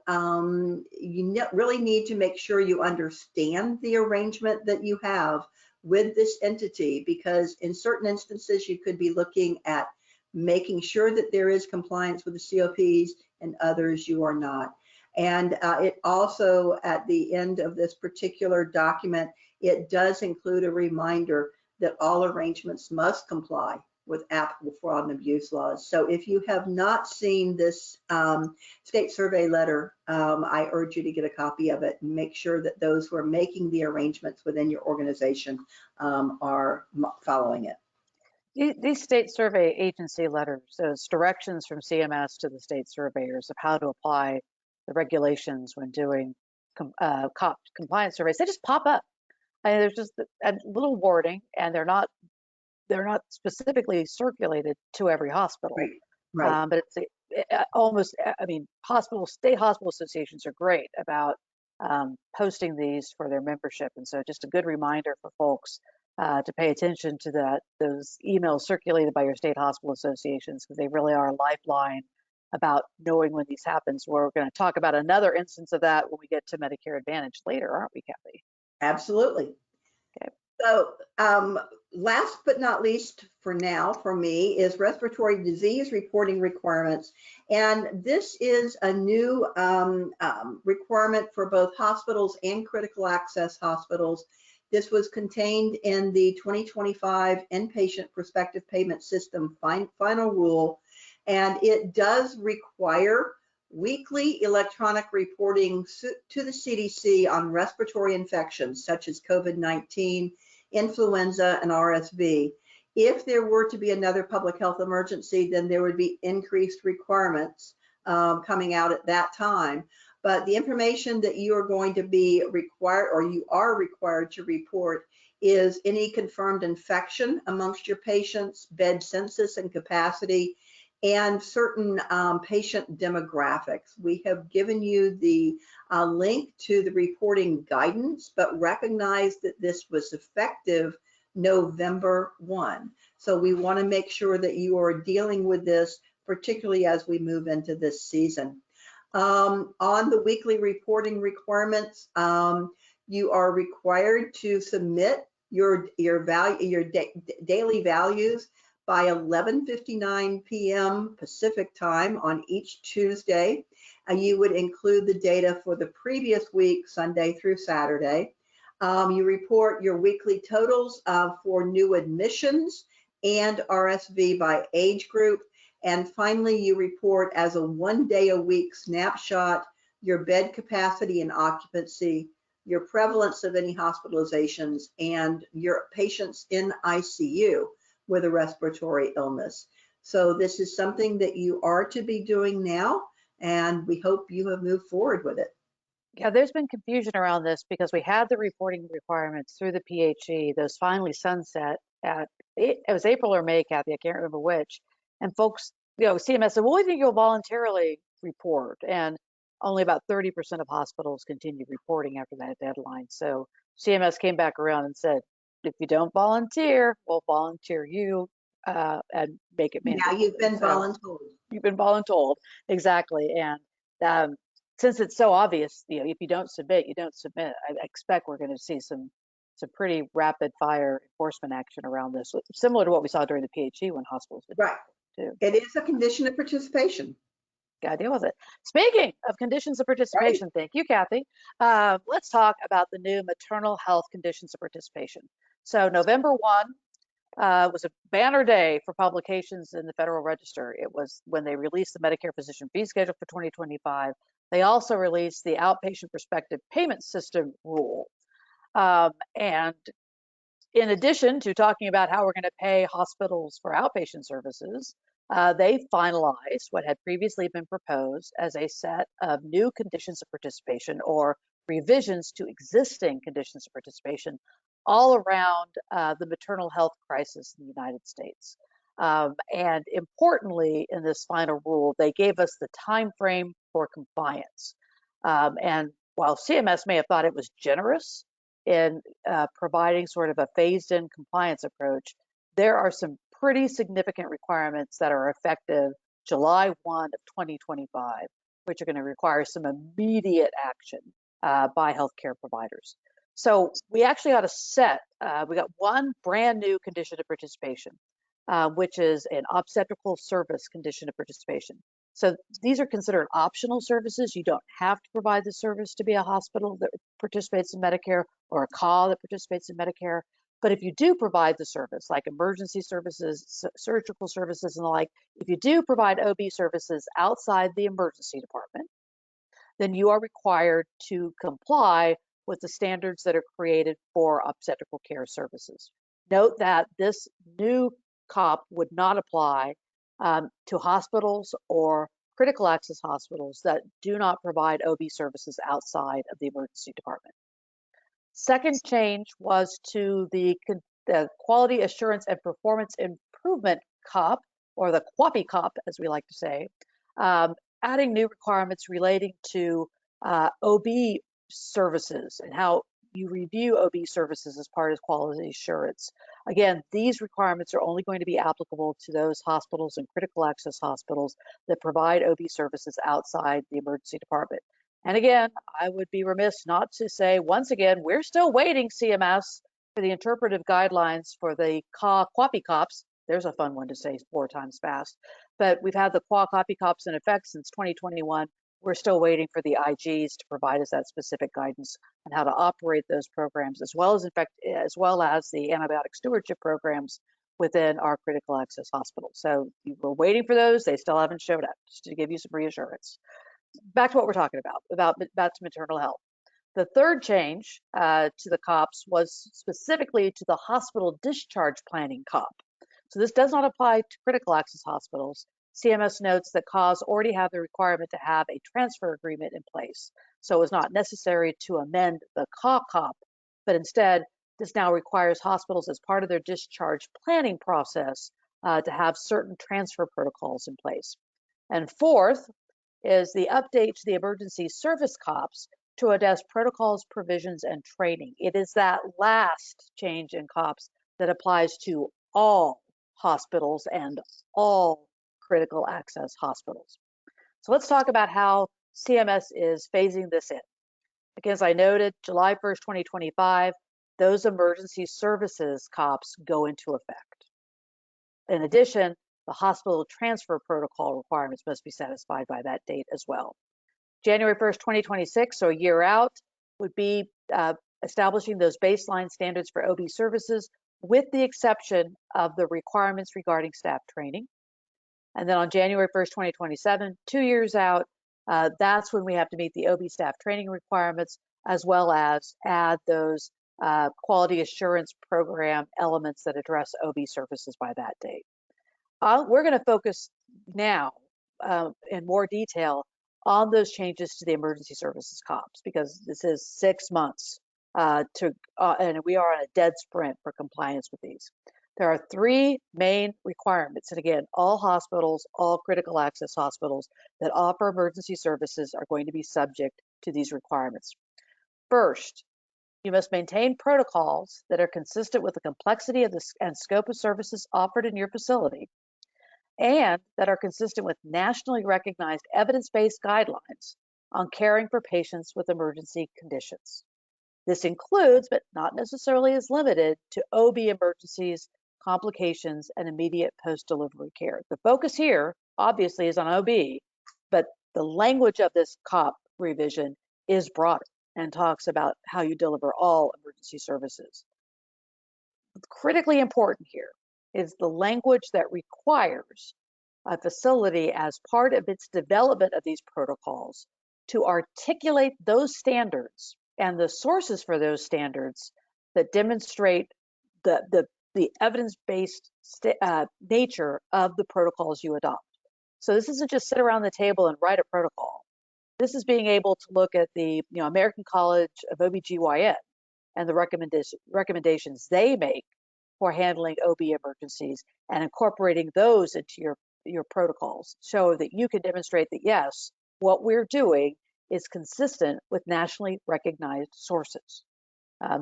you really need to make sure you understand the arrangement that you have with this entity, because in certain instances you could be looking at making sure that there is compliance with the COPs, and others you are not. And it also, at the end of this particular document, it does include a reminder that all arrangements must comply with applicable fraud and abuse laws. So if you have not seen this state survey letter, I urge you to get a copy of it and make sure that those who are making the arrangements within your organization are following it. These state survey agency letters, those directions from CMS to the state surveyors of how to apply the regulations when doing compliance surveys, they just pop up. And there's just a little wording, and they're not specifically circulated to every hospital. Right. Right. But it's almost, I mean, state hospital associations are great about posting these for their membership. And so just a good reminder for folks to pay attention to those emails circulated by your state hospital associations, because they really are a lifeline about knowing when these happens. We're going to talk about another instance of that when we get to Medicare Advantage later, aren't we, Kathy? Absolutely. Okay. So last but not least for now, for me, is respiratory disease reporting requirements. And this is a new requirement for both hospitals and critical access hospitals. This was contained in the 2025 Inpatient Prospective Payment System final rule, and it does require weekly electronic reporting to the CDC on respiratory infections such as COVID-19, influenza, and RSV. If there were to be another public health emergency, then there would be increased requirements coming out at that time. But the information that you are going to be required, or you are required to report, is any confirmed infection amongst your patients, bed census and capacity, and certain patient demographics. We have given you the link to the reporting guidance, but recognize that this was effective November 1. So we want to make sure that you are dealing with this, particularly as we move into this season. On the weekly reporting requirements, you are required to submit your daily values by 11:59 p.m. Pacific time on each Tuesday. You would include the data for the previous week, Sunday through Saturday. You report your weekly totals for new admissions and RSV by age group. And finally, you report as a 1 day a week snapshot your bed capacity and occupancy, your prevalence of any hospitalizations, and your patients in ICU with a respiratory illness. So this is something that you are to be doing now, and we hope you have moved forward with it. Yeah, there's been confusion around this because we had the reporting requirements through the PHE. Those finally sunset it was April or May, Kathy, I can't remember which. And folks, CMS said, well, we think you'll voluntarily report. And only about 30% of hospitals continued reporting after that deadline. So CMS came back around and said, if you don't volunteer, we'll volunteer you and make it mandatory. Yeah, you've been voluntold. You've been voluntold, exactly. And since it's so obvious, if you don't submit, you don't submit. I expect we're going to see some pretty rapid fire enforcement action around this, similar to what we saw during the PHE when hospitals did. Right. Too. It is a condition of participation. Got to deal with it. Speaking of conditions of participation, right. Thank you, Kathy. Let's talk about the new maternal health conditions of participation. So November 1 was a banner day for publications in the Federal Register. It was when they released the Medicare physician fee schedule for 2025. They also released the outpatient prospective payment system rule. And in addition to talking about how we're going to pay hospitals for outpatient services, they finalized what had previously been proposed as a set of new conditions of participation or revisions to existing conditions of participation all around the maternal health crisis in the United States. And importantly, in this final rule, they gave us the time frame for compliance. And while CMS may have thought it was generous in providing sort of a phased-in compliance approach, there are some pretty significant requirements that are effective July 1 of 2025, which are going to require some immediate action by healthcare providers. So we actually got we got one brand new condition of participation, which is an obstetrical service condition of participation. So these are considered optional services. You don't have to provide the service to be a hospital that participates in Medicare or a CAW that participates in Medicare. But if you do provide the service, like emergency services, surgical services, and the like, if you do provide OB services outside the emergency department, then you are required to comply with the standards that are created for obstetrical care services. Note that this new COP would not apply to hospitals or critical access hospitals that do not provide OB services outside of the emergency department. Second change was to the Quality Assurance and Performance Improvement COP, or the QAPI COP, as we like to say, adding new requirements relating to OB services and how you review OB services as part of quality assurance. Again, these requirements are only going to be applicable to those hospitals and critical access hospitals that provide OB services outside the emergency department. And again, I would be remiss not to say, once again, we're still waiting, CMS, for the interpretive guidelines for the QAPI COPs. There's a fun one to say 4 times fast. But we've had the QAPI COPs in effect since 2021. We're still waiting for the IGs to provide us that specific guidance on how to operate those programs, as well as the antibiotic stewardship programs within our critical access hospitals. So we're waiting for those. They still haven't showed up, just to give you some reassurance. Back to what we're talking about to maternal health. The third change to the COPs was specifically to the hospital discharge planning COP. So this does not apply to critical access hospitals. CMS notes that CAWs already have the requirement to have a transfer agreement in place. So it was not necessary to amend the CAW COP, but instead, this now requires hospitals as part of their discharge planning process to have certain transfer protocols in place. And fourth is the update to the emergency service COPs to address protocols, provisions, and training. It is that last change in COPs that applies to all hospitals and all critical access hospitals. So let's talk about how CMS is phasing this in. Again, as I noted, July 1st, 2025, those emergency services COPs go into effect. In addition, the hospital transfer protocol requirements must be satisfied by that date as well. January 1st, 2026, so a year out, would be establishing those baseline standards for OB services, with the exception of the requirements regarding staff training. And then on January 1st, 2027, 2 years out, that's when we have to meet the OB staff training requirements, as well as add those quality assurance program elements that address OB services by that date. We're going to focus now in more detail on those changes to the emergency services COPs, because this is 6 months and we are on a dead sprint for compliance with these. There are 3 main requirements, and again, all hospitals, all critical access hospitals that offer emergency services are going to be subject to these requirements. First, you must maintain protocols that are consistent with the complexity of and scope of services offered in your facility, and that are consistent with nationally recognized evidence-based guidelines on caring for patients with emergency conditions. This includes, but not necessarily is limited to, OB emergencies, complications, and immediate post-delivery care. The focus here, obviously, is on OB, but the language of this COP revision is broader and talks about how you deliver all emergency services. Critically important here is the language that requires a facility, as part of its development of these protocols, to articulate those standards and the sources for those standards that demonstrate the evidence-based nature of the protocols you adopt. So this isn't just sit around the table and write a protocol. This is being able to look at the American College of OBGYN and the recommendations they make for handling OB emergencies and incorporating those into your protocols so that you can demonstrate that, yes, what we're doing is consistent with nationally recognized sources.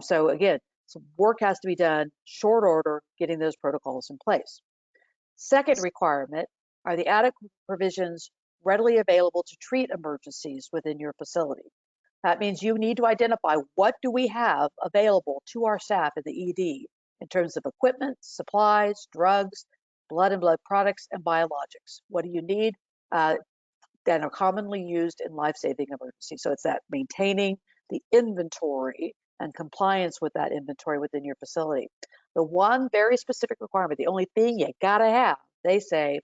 So again, some work has to be done, short order, getting those protocols in place. Second requirement are the adequate provisions readily available to treat emergencies within your facility. That means you need to identify what do we have available to our staff in the ED in terms of equipment, supplies, drugs, blood and blood products, and biologics. What do you need that are commonly used in life-saving emergencies? So it's that maintaining the inventory and compliance with that inventory within your facility. The one very specific requirement, the only thing you gotta have, they say,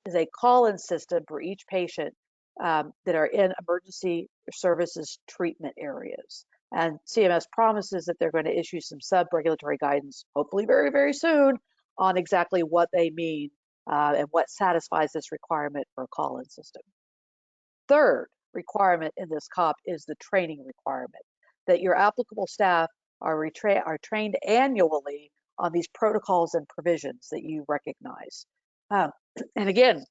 is a call-in system for each patient that are in emergency services treatment areas. And CMS promises that they're going to issue some sub-regulatory guidance, hopefully very, very soon, on exactly what they mean and what satisfies this requirement for a call-in system. Third requirement in this COP is the training requirement, that your applicable staff are trained annually on these protocols and provisions that you recognize. And again,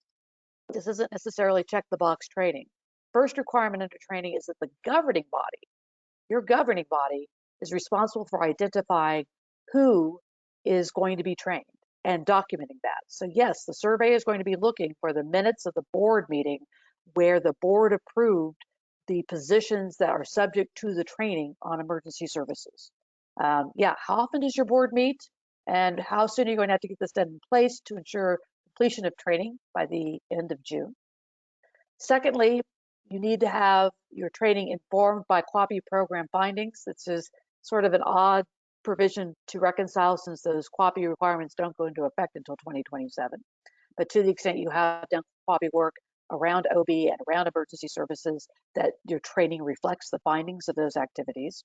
this isn't necessarily check the box training. First requirement under training is that the governing body, your governing body, is responsible for identifying who is going to be trained and documenting that. So yes, the survey is going to be looking for the minutes of the board meeting where the board approved the positions that are subject to the training on emergency services. Yeah, how often does your board meet? And how soon are you going to have to get this done in place to ensure completion of training by the end of June? Secondly, you need to have your training informed by QAPI program findings. This is sort of an odd provision to reconcile since those QAPI requirements don't go into effect until 2027. But to the extent you have done QAPI work around OB and around emergency services, that your training reflects the findings of those activities.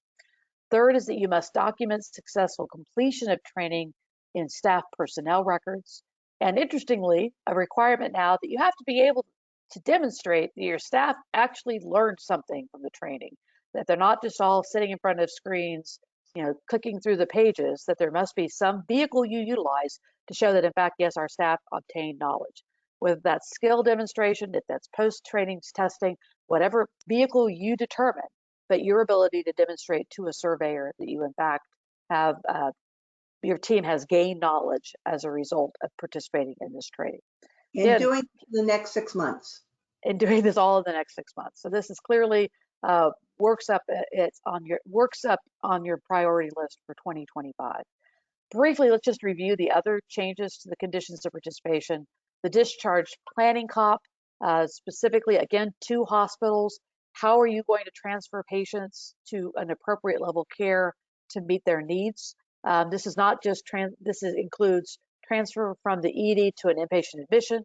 Third is that you must document successful completion of training in staff personnel records. And interestingly, a requirement now that you have to be able to demonstrate that your staff actually learned something from the training, that they're not just all sitting in front of screens, clicking through the pages, that there must be some vehicle you utilize to show that, in fact, yes, our staff obtained knowledge. Whether that's skill demonstration, if that's post-training testing, whatever vehicle you determine, but your ability to demonstrate to a surveyor that you, in fact, have your team has gained knowledge as a result of participating in this training. And doing the next 6 months. And doing this all in the next 6 months. So this is clearly works up on your priority list for 2025. Briefly, let's just review the other changes to the conditions of participation. The discharge planning COP, specifically, again, to hospitals. How are you going to transfer patients to an appropriate level of care to meet their needs? This is not just includes transfer from the ED to an inpatient admission,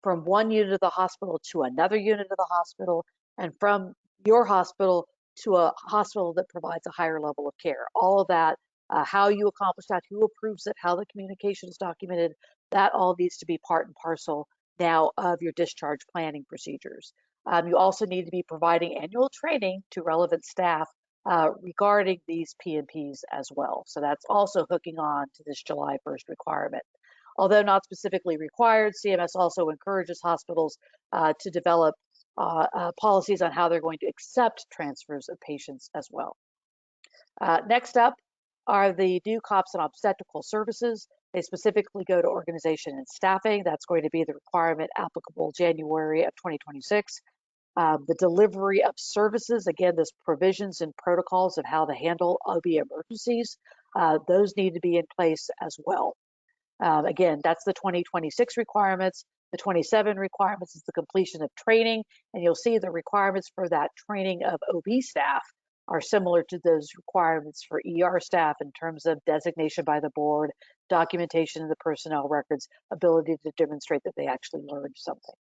from one unit of the hospital to another unit of the hospital, and from your hospital to a hospital that provides a higher level of care. All of that, how you accomplish that, who approves it, how the communication is documented, that all needs to be part and parcel now of your discharge planning procedures. You also need to be providing annual training to relevant staff regarding these P&Ps as well. So that's also hooking on to this July 1st requirement. Although not specifically required, CMS also encourages hospitals to develop policies on how they're going to accept transfers of patients as well. Next up are the new COPS on obstetrical services. They specifically go to organization and staffing. That's going to be the requirement applicable January of 2026. The delivery of services, again, there's provisions and protocols of how to handle OB emergencies. Those need to be in place as well. Again, that's the 2026 requirements. The 27 requirements is the completion of training, and you'll see the requirements for that training of OB staff are similar to those requirements for ER staff in terms of designation by the board, documentation of the personnel records, ability to demonstrate that they actually learned something.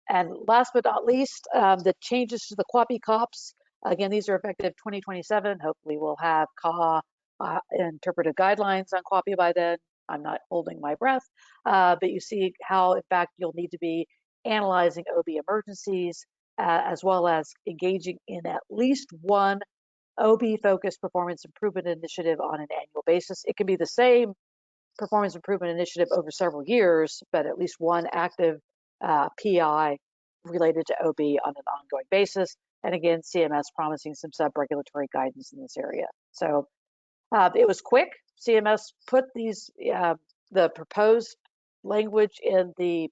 And last but not least, the changes to the QAPI COPS. Again, these are effective 2027. Hopefully we'll have CAHA interpretive guidelines on QAPI by then. I'm not holding my breath, but you see how, in fact, you'll need to be analyzing OB emergencies, as well as engaging in at least one OB-focused performance improvement initiative on an annual basis. It can be the same performance improvement initiative over several years, but at least one active PI related to OB on an ongoing basis. And again, CMS promising some sub-regulatory guidance in this area. So it was quick. CMS put these the proposed language in the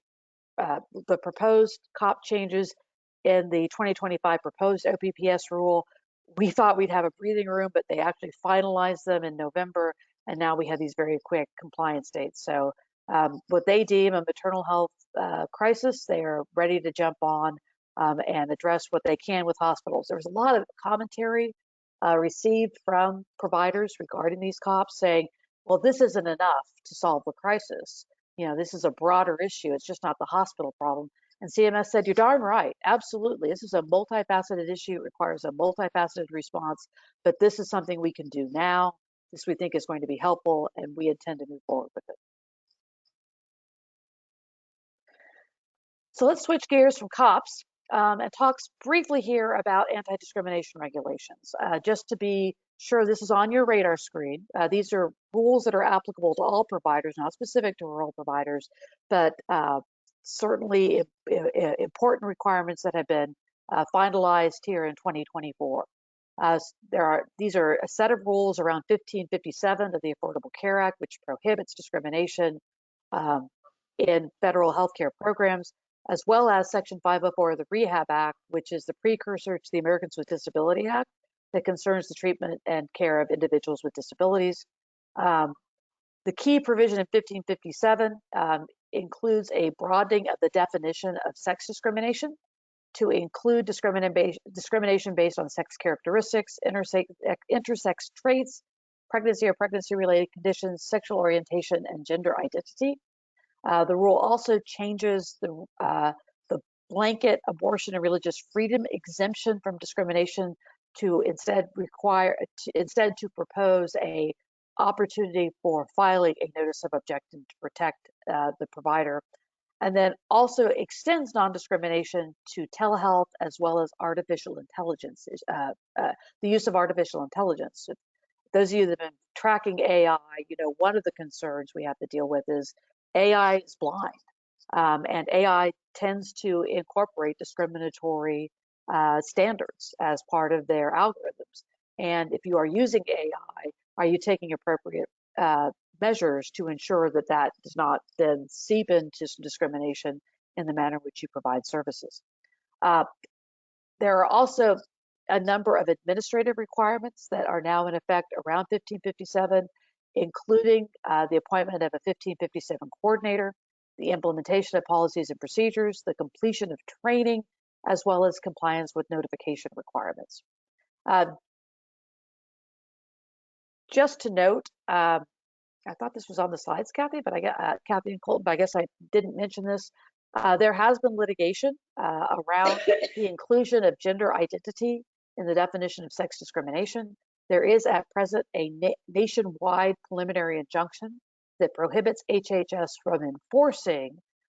proposed COP changes in the 2025 proposed OPPS rule. We thought we'd have a breathing room, but they actually finalized them in November, and now we have these very quick compliance dates. So what they deem a maternal health crisis, they are ready to jump on and address what they can with hospitals. There was a lot of commentary received from providers regarding these COPs saying, well, this isn't enough to solve the crisis. You know, this is a broader issue. It's just not the hospital problem. And CMS said, you're darn right. Absolutely. This is a multifaceted issue. It requires a multifaceted response, but this is something we can do now. This we think is going to be helpful, and we intend to move forward with it. So let's switch gears from COPs and talk briefly here about anti-discrimination regulations. Just to be sure this is on your radar screen, these are rules that are applicable to all providers, not specific to rural providers, but certainly important requirements that have been finalized here in 2024. These are a set of rules around 1557 of the Affordable Care Act, which prohibits discrimination in federal healthcare programs, as well as Section 504 of the Rehab Act, which is the precursor to the Americans with Disability Act that concerns the treatment and care of individuals with disabilities. The key provision in 1557 includes a broadening of the definition of sex discrimination to include discrimination based on sex characteristics, intersex traits, pregnancy or pregnancy-related conditions, sexual orientation, and gender identity. The rule also changes the blanket abortion and religious freedom exemption from discrimination to instead to propose a opportunity for filing a notice of objection to protect the provider, and then also extends non-discrimination to telehealth as well as artificial intelligence, the use of artificial intelligence. Those of you that have been tracking AI, you know, one of the concerns we have to deal with is AI is blind, and AI tends to incorporate discriminatory standards as part of their algorithms. And if you are using AI, are you taking appropriate measures to ensure that that does not then seep into discrimination in the manner in which you provide services? There are also a number of administrative requirements that are now in effect around 1557, including the appointment of a 1557 coordinator, the implementation of policies and procedures, the completion of training, as well as compliance with notification requirements. Just to note, I thought this was on the slides, Kathy, but Kathy and Colton, but I guess I didn't mention this. There has been litigation around the inclusion of gender identity in the definition of sex discrimination. There is at present a nationwide preliminary injunction that prohibits HHS from enforcing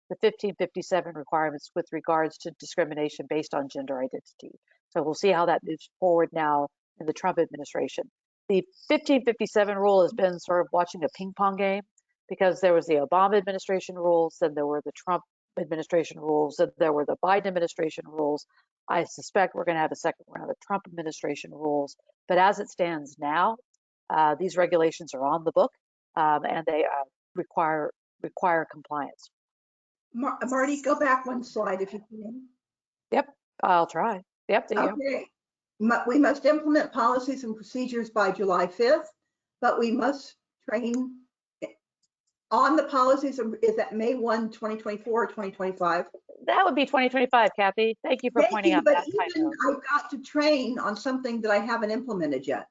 the 1557 requirements with regards to discrimination based on gender identity. So we'll see how that moves forward now in the Trump administration. The 1557 rule has been sort of watching a ping pong game, because there was the Obama administration rules, then there were the Trump administration rules, then there were the Biden administration rules. I suspect we're going to have a second round of Trump administration rules. But as it stands now, these regulations are on the book, and they require compliance. Martie, go back one slide if you can. Yep, I'll try. Yep, there you go. Okay. We must implement policies and procedures by July 5th, but we must train on the policies. Is that May 1, 2024 or 2025? That would be 2025, Kathy. Thank you for pointing out that. But even I've got to train on something that I haven't implemented yet.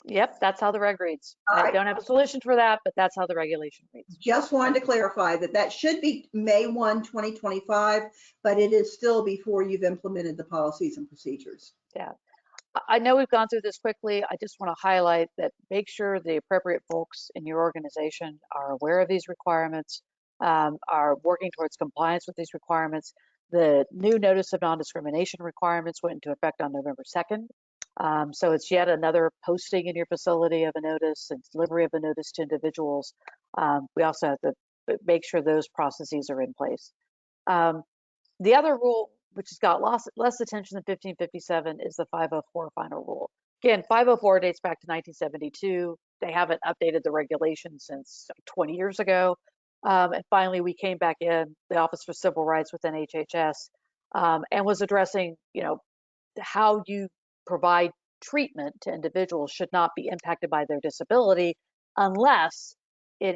Yep, that's how the reg reads. All I right. don't have a solution for that, but that's how the regulation reads. Just wanted to clarify that should be May 1, 2025, but it is still before you've implemented the policies and procedures. Yeah, I know we've gone through this quickly. I just want to highlight that make sure the appropriate folks in your organization are aware of these requirements, are working towards compliance with these requirements. The new notice of non-discrimination requirements went into effect on November 2nd. So it's yet another posting in your facility of a notice and delivery of a notice to individuals. We also have to make sure those processes are in place. The other rule, which has got less attention than 1557, is the 504 final rule. Again, 504 dates back to 1972. They haven't updated the regulation since 20 years ago. And finally, we came back in, the Office for Civil Rights within HHS, and was addressing, how you provide treatment to individuals should not be impacted by their disability unless it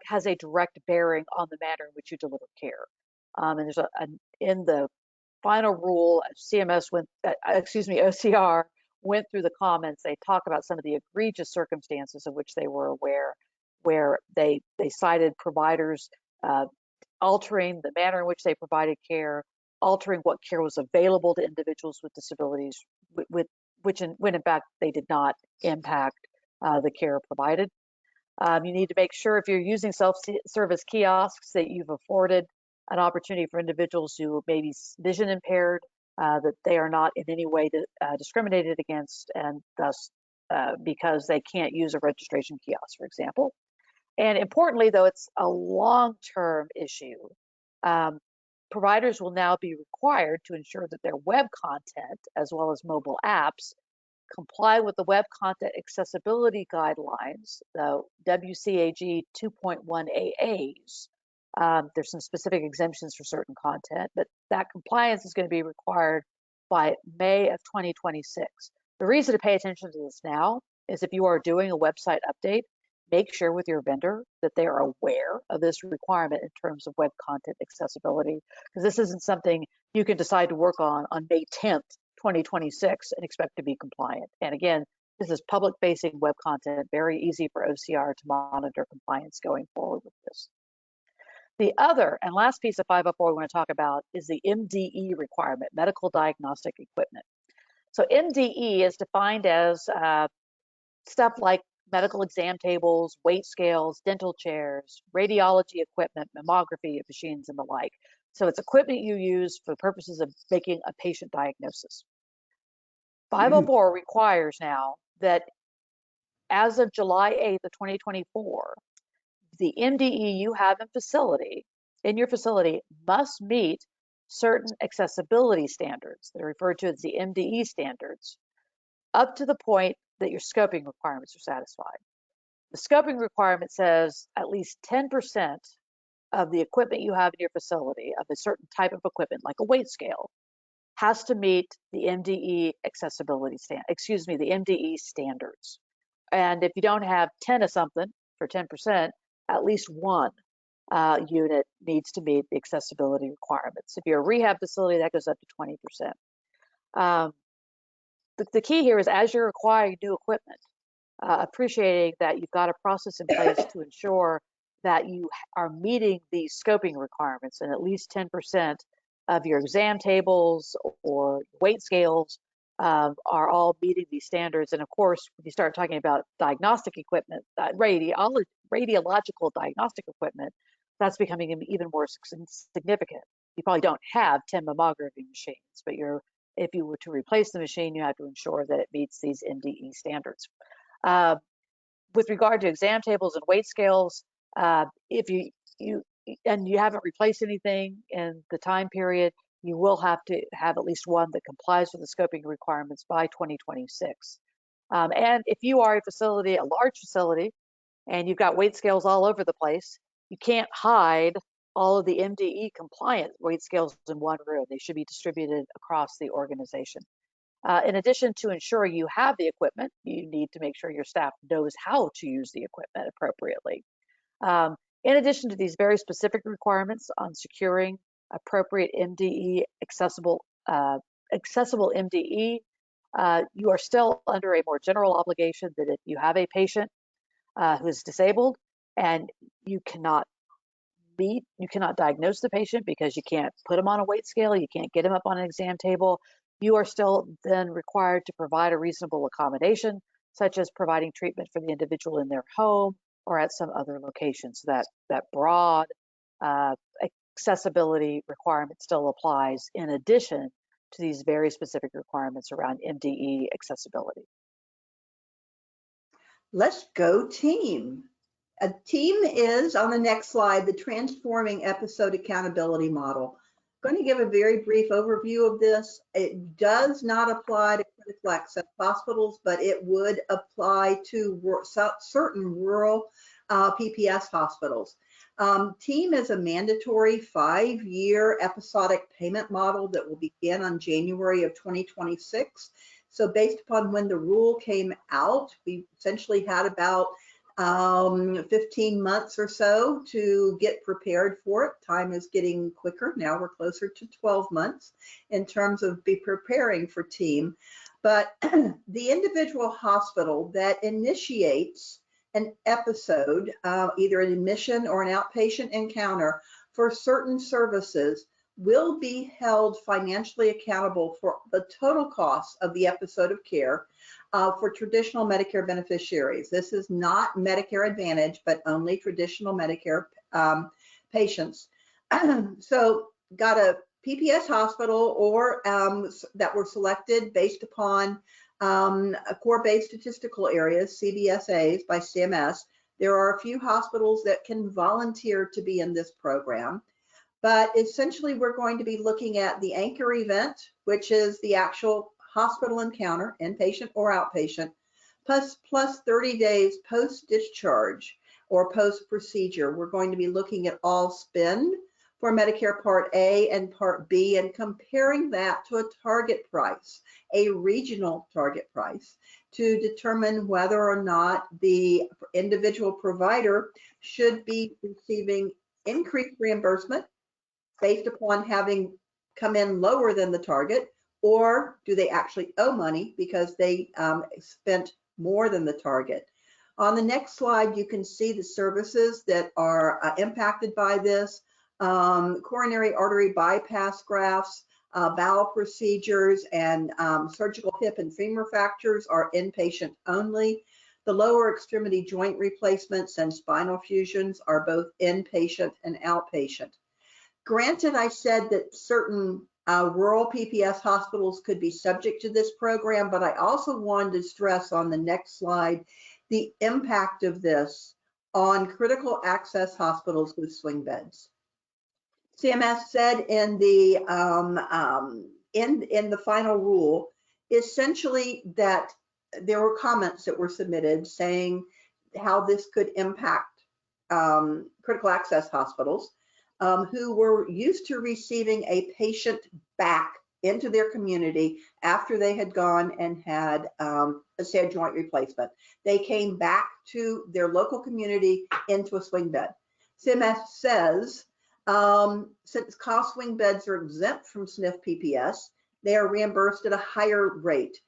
has a direct bearing on the manner in which you deliver care. And there's in the final rule, OCR went through the comments. They talk about some of the egregious circumstances of which they were aware, where they cited providers altering the manner in which they provided care, altering what care was available to individuals with disabilities, when in fact they did not impact the care provided. You need to make sure if you're using self-service kiosks that you've afforded an opportunity for individuals who may be vision impaired, that they are not in any way discriminated against, and thus because they can't use a registration kiosk, for example. And importantly, though it's a long-term issue, providers will now be required to ensure that their web content, as well as mobile apps, comply with the Web Content Accessibility Guidelines, the WCAG 2.1 AAs. There's some specific exemptions for certain content, but that compliance is going to be required by May of 2026. The reason to pay attention to this now is if you are doing a website update, make sure with your vendor that they are aware of this requirement in terms of web content accessibility, because this isn't something you can decide to work on May 10th, 2026 and expect to be compliant. And again, this is public-facing web content, very easy for OCR to monitor compliance going forward with this. The other and last piece of 504 we want to talk about is the MDE requirement, medical diagnostic equipment. So MDE is defined as stuff like medical exam tables, weight scales, dental chairs, radiology equipment, mammography machines, and the like. So it's equipment you use for the purposes of making a patient diagnosis. 504 requires now that as of July 8th of 2024, the MDE you have in your facility must meet certain accessibility standards that are referred to as the MDE standards, up to the point that your scoping requirements are satisfied. The scoping requirement says at least 10% of the equipment you have in your facility, of a certain type of equipment, like a weight scale, has to meet the MDE the MDE standards. And if you don't have 10 of something for 10%, at least one unit needs to meet the accessibility requirements. If you're a rehab facility, that goes up to 20%. The key here is, as you're acquiring new equipment, appreciating that you've got a process in place to ensure that you are meeting these scoping requirements, and at least 10% of your exam tables or weight scales are all meeting these standards. And of course, when you start talking about diagnostic equipment, radiological diagnostic equipment, that's becoming even more significant. You probably don't have 10 mammography machines, but if you were to replace the machine, you have to ensure that it meets these MDE standards. With regard to exam tables and weight scales, if you haven't replaced anything in the time period, you will have to have at least one that complies with the scoping requirements by 2026. And if you are a large facility, and you've got weight scales all over the place, you can't hide all of the MDE compliant weight scales in one room. They should be distributed across the organization. In addition to ensuring you have the equipment, you need to make sure your staff knows how to use the equipment appropriately. In addition to these very specific requirements on securing appropriate MDE accessible MDE, you are still under a more general obligation that if you have a patient who is disabled and you cannot diagnose the patient because you can't put them on a weight scale, you can't get them up on an exam table, you are still then required to provide a reasonable accommodation, such as providing treatment for the individual in their home or at some other location. So that broad accessibility requirement still applies, in addition to these very specific requirements around MDE accessibility. Let's go team. A team is, on the next slide, the transforming episode accountability model. I'm going to give a very brief overview of this. It does not apply to critical access hospitals, but it would apply to certain rural PPS hospitals. TEAM is a mandatory 5-year episodic payment model that will begin on January of 2026. So based upon when the rule came out, we essentially had about 15 months or so to get prepared for it. Time is getting quicker. Now we're closer to 12 months in terms of preparing for TEAM. But the individual hospital that initiates an episode, either an admission or an outpatient encounter for certain services, will be held financially accountable for the total cost of the episode of care for traditional Medicare beneficiaries. This is not Medicare Advantage, but only traditional Medicare patients. So got a PPS hospital or that were selected based upon core-based statistical areas, CBSAs by CMS. There are a few hospitals that can volunteer to be in this program. But essentially, we're going to be looking at the anchor event, which is the actual hospital encounter, inpatient or outpatient, plus 30 days post-discharge or post-procedure. We're going to be looking at all spend for Medicare Part A and Part B and comparing that to a target price, a regional target price, to determine whether or not the individual provider should be receiving increased reimbursement based upon having come in lower than the target, or do they actually owe money because they spent more than the target. On the next slide, you can see the services that are impacted by this. Coronary artery bypass grafts, bowel procedures, and surgical hip and femur fractures are inpatient only. The lower extremity joint replacements and spinal fusions are both inpatient and outpatient. Granted, I said that certain rural PPS hospitals could be subject to this program, but I also wanted to stress on the next slide the impact of this on critical access hospitals with swing beds. CMS said in the final rule, essentially, that there were comments that were submitted saying how this could impact critical access hospitals who were used to receiving a patient back into their community after they had gone and had, let's say, a joint replacement. They came back to their local community into a swing bed. CMS says, since cost swing beds are exempt from SNF PPS, they are reimbursed at a higher rate.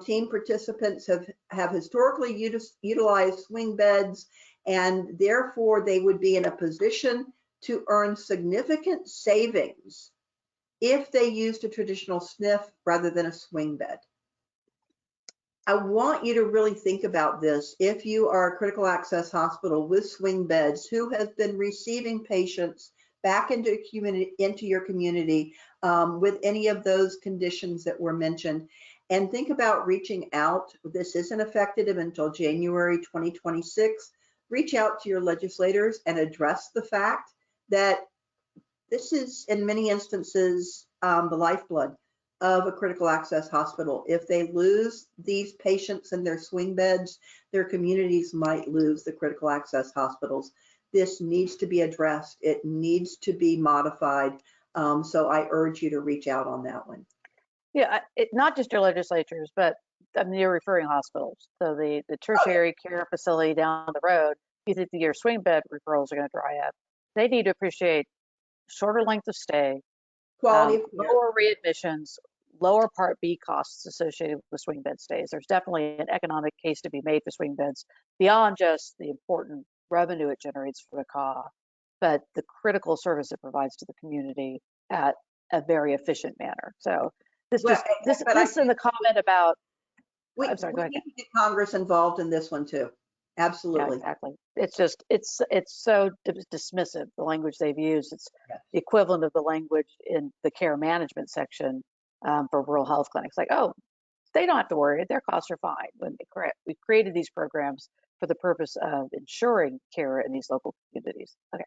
Team participants have historically utilized swing beds, and therefore they would be in a position to earn significant savings if they used a traditional SNF rather than a swing bed. I want you to really think about this. If you are a critical access hospital with swing beds who has been receiving patients back into your community with any of those conditions that were mentioned, and think about reaching out. This isn't effective until January 2026. Reach out to your legislators and address the fact that this is, in many instances, the lifeblood of a critical access hospital. If they lose these patients in their swing beds, their communities might lose the critical access hospitals. This needs to be addressed. It needs to be modified. So I urge you to reach out on that one. Yeah, not just your legislatures, but I mean, you're referring hospitals. So the tertiary care facility down the road, you think your swing bed referrals are going to dry up. They need to appreciate shorter length of stay, Quality of care. lower readmissions, lower Part B costs associated with swing bed stays. There's definitely an economic case to be made for swing beds beyond just the important revenue it generates for the CAH, but the critical service it provides to the community at a very efficient manner. So this in the comment about, I'm sorry, go ahead. We need to get Congress involved in this one too. Absolutely. Yeah, exactly. It's just, it's so dismissive, the language they've used. It's the equivalent of the language in the care management section for rural health clinics. Like, oh, they don't have to worry, their costs are fine. We've created these programs for the purpose of ensuring care in these local communities. Okay.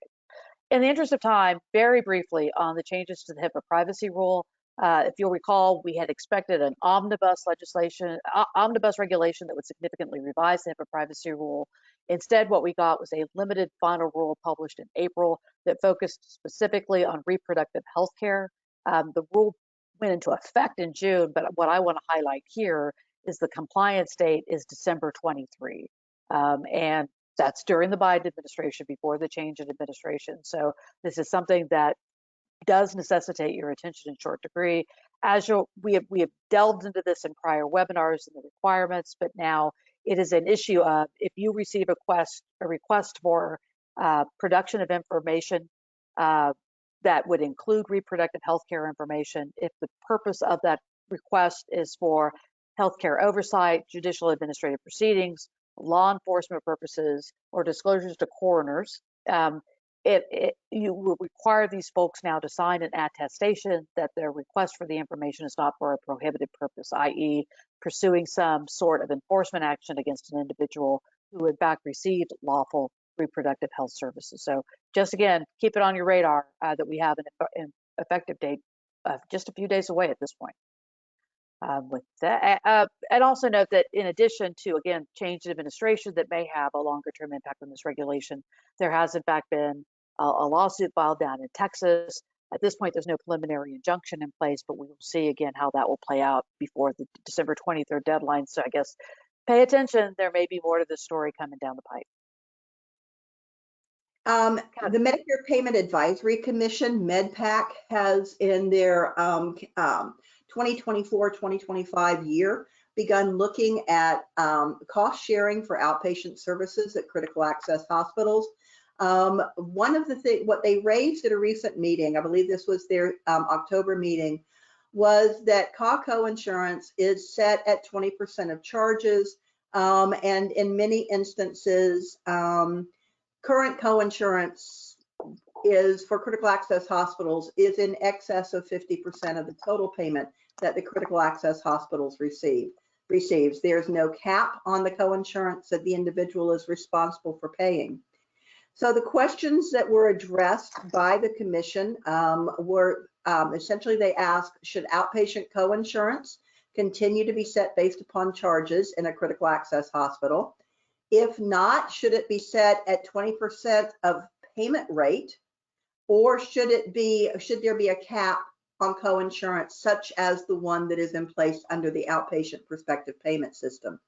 In the interest of time, very briefly on the changes to the HIPAA privacy rule. If you'll recall, we had expected an omnibus regulation that would significantly revise the HIPAA privacy rule. Instead, what we got was a limited final rule published in April that focused specifically on reproductive health care. The rule went into effect in June, but what I want to highlight here is the compliance date is December 23. And that's during the Biden administration, before the change in administration. So this is something that does necessitate your attention in short degree. We have delved into this in prior webinars and the requirements, but now it is an issue of if you receive a request for production of information that would include reproductive health care information, if the purpose of that request is for healthcare oversight, judicial administrative proceedings, law enforcement purposes, or disclosures to coroners, you will require these folks now to sign an attestation that their request for the information is not for a prohibited purpose, i.e. pursuing some sort of enforcement action against an individual who in fact received lawful reproductive health services. So just again, keep it on your radar that we have an effective date of just a few days away at this point. With that, and also note that in addition to, again, change in administration that may have a longer term impact on this regulation, there has in fact been a lawsuit filed down in Texas. At this point, there's no preliminary injunction in place, but we will see again how that will play out before the December 23rd deadline. So I guess pay attention. There may be more to this story coming down the pipe. The Medicare Payment Advisory Commission, MedPAC, has in their 2024-2025 year begun looking at cost sharing for outpatient services at critical access hospitals. One of the things, what they raised at a recent meeting, I believe this was their October meeting, was that co-insurance is set at 20% of charges, and in many instances, current co-insurance is for critical access hospitals is in excess of 50% of the total payment that the critical access hospitals receives. There's no cap on the co-insurance that the individual is responsible for paying. So the questions that were addressed by the commission were essentially they asked, should outpatient co-insurance continue to be set based upon charges in a critical access hospital? If not, should it be set at 20% of payment rate, or should there be a cap on co-insurance such as the one that is in place under the outpatient prospective payment system?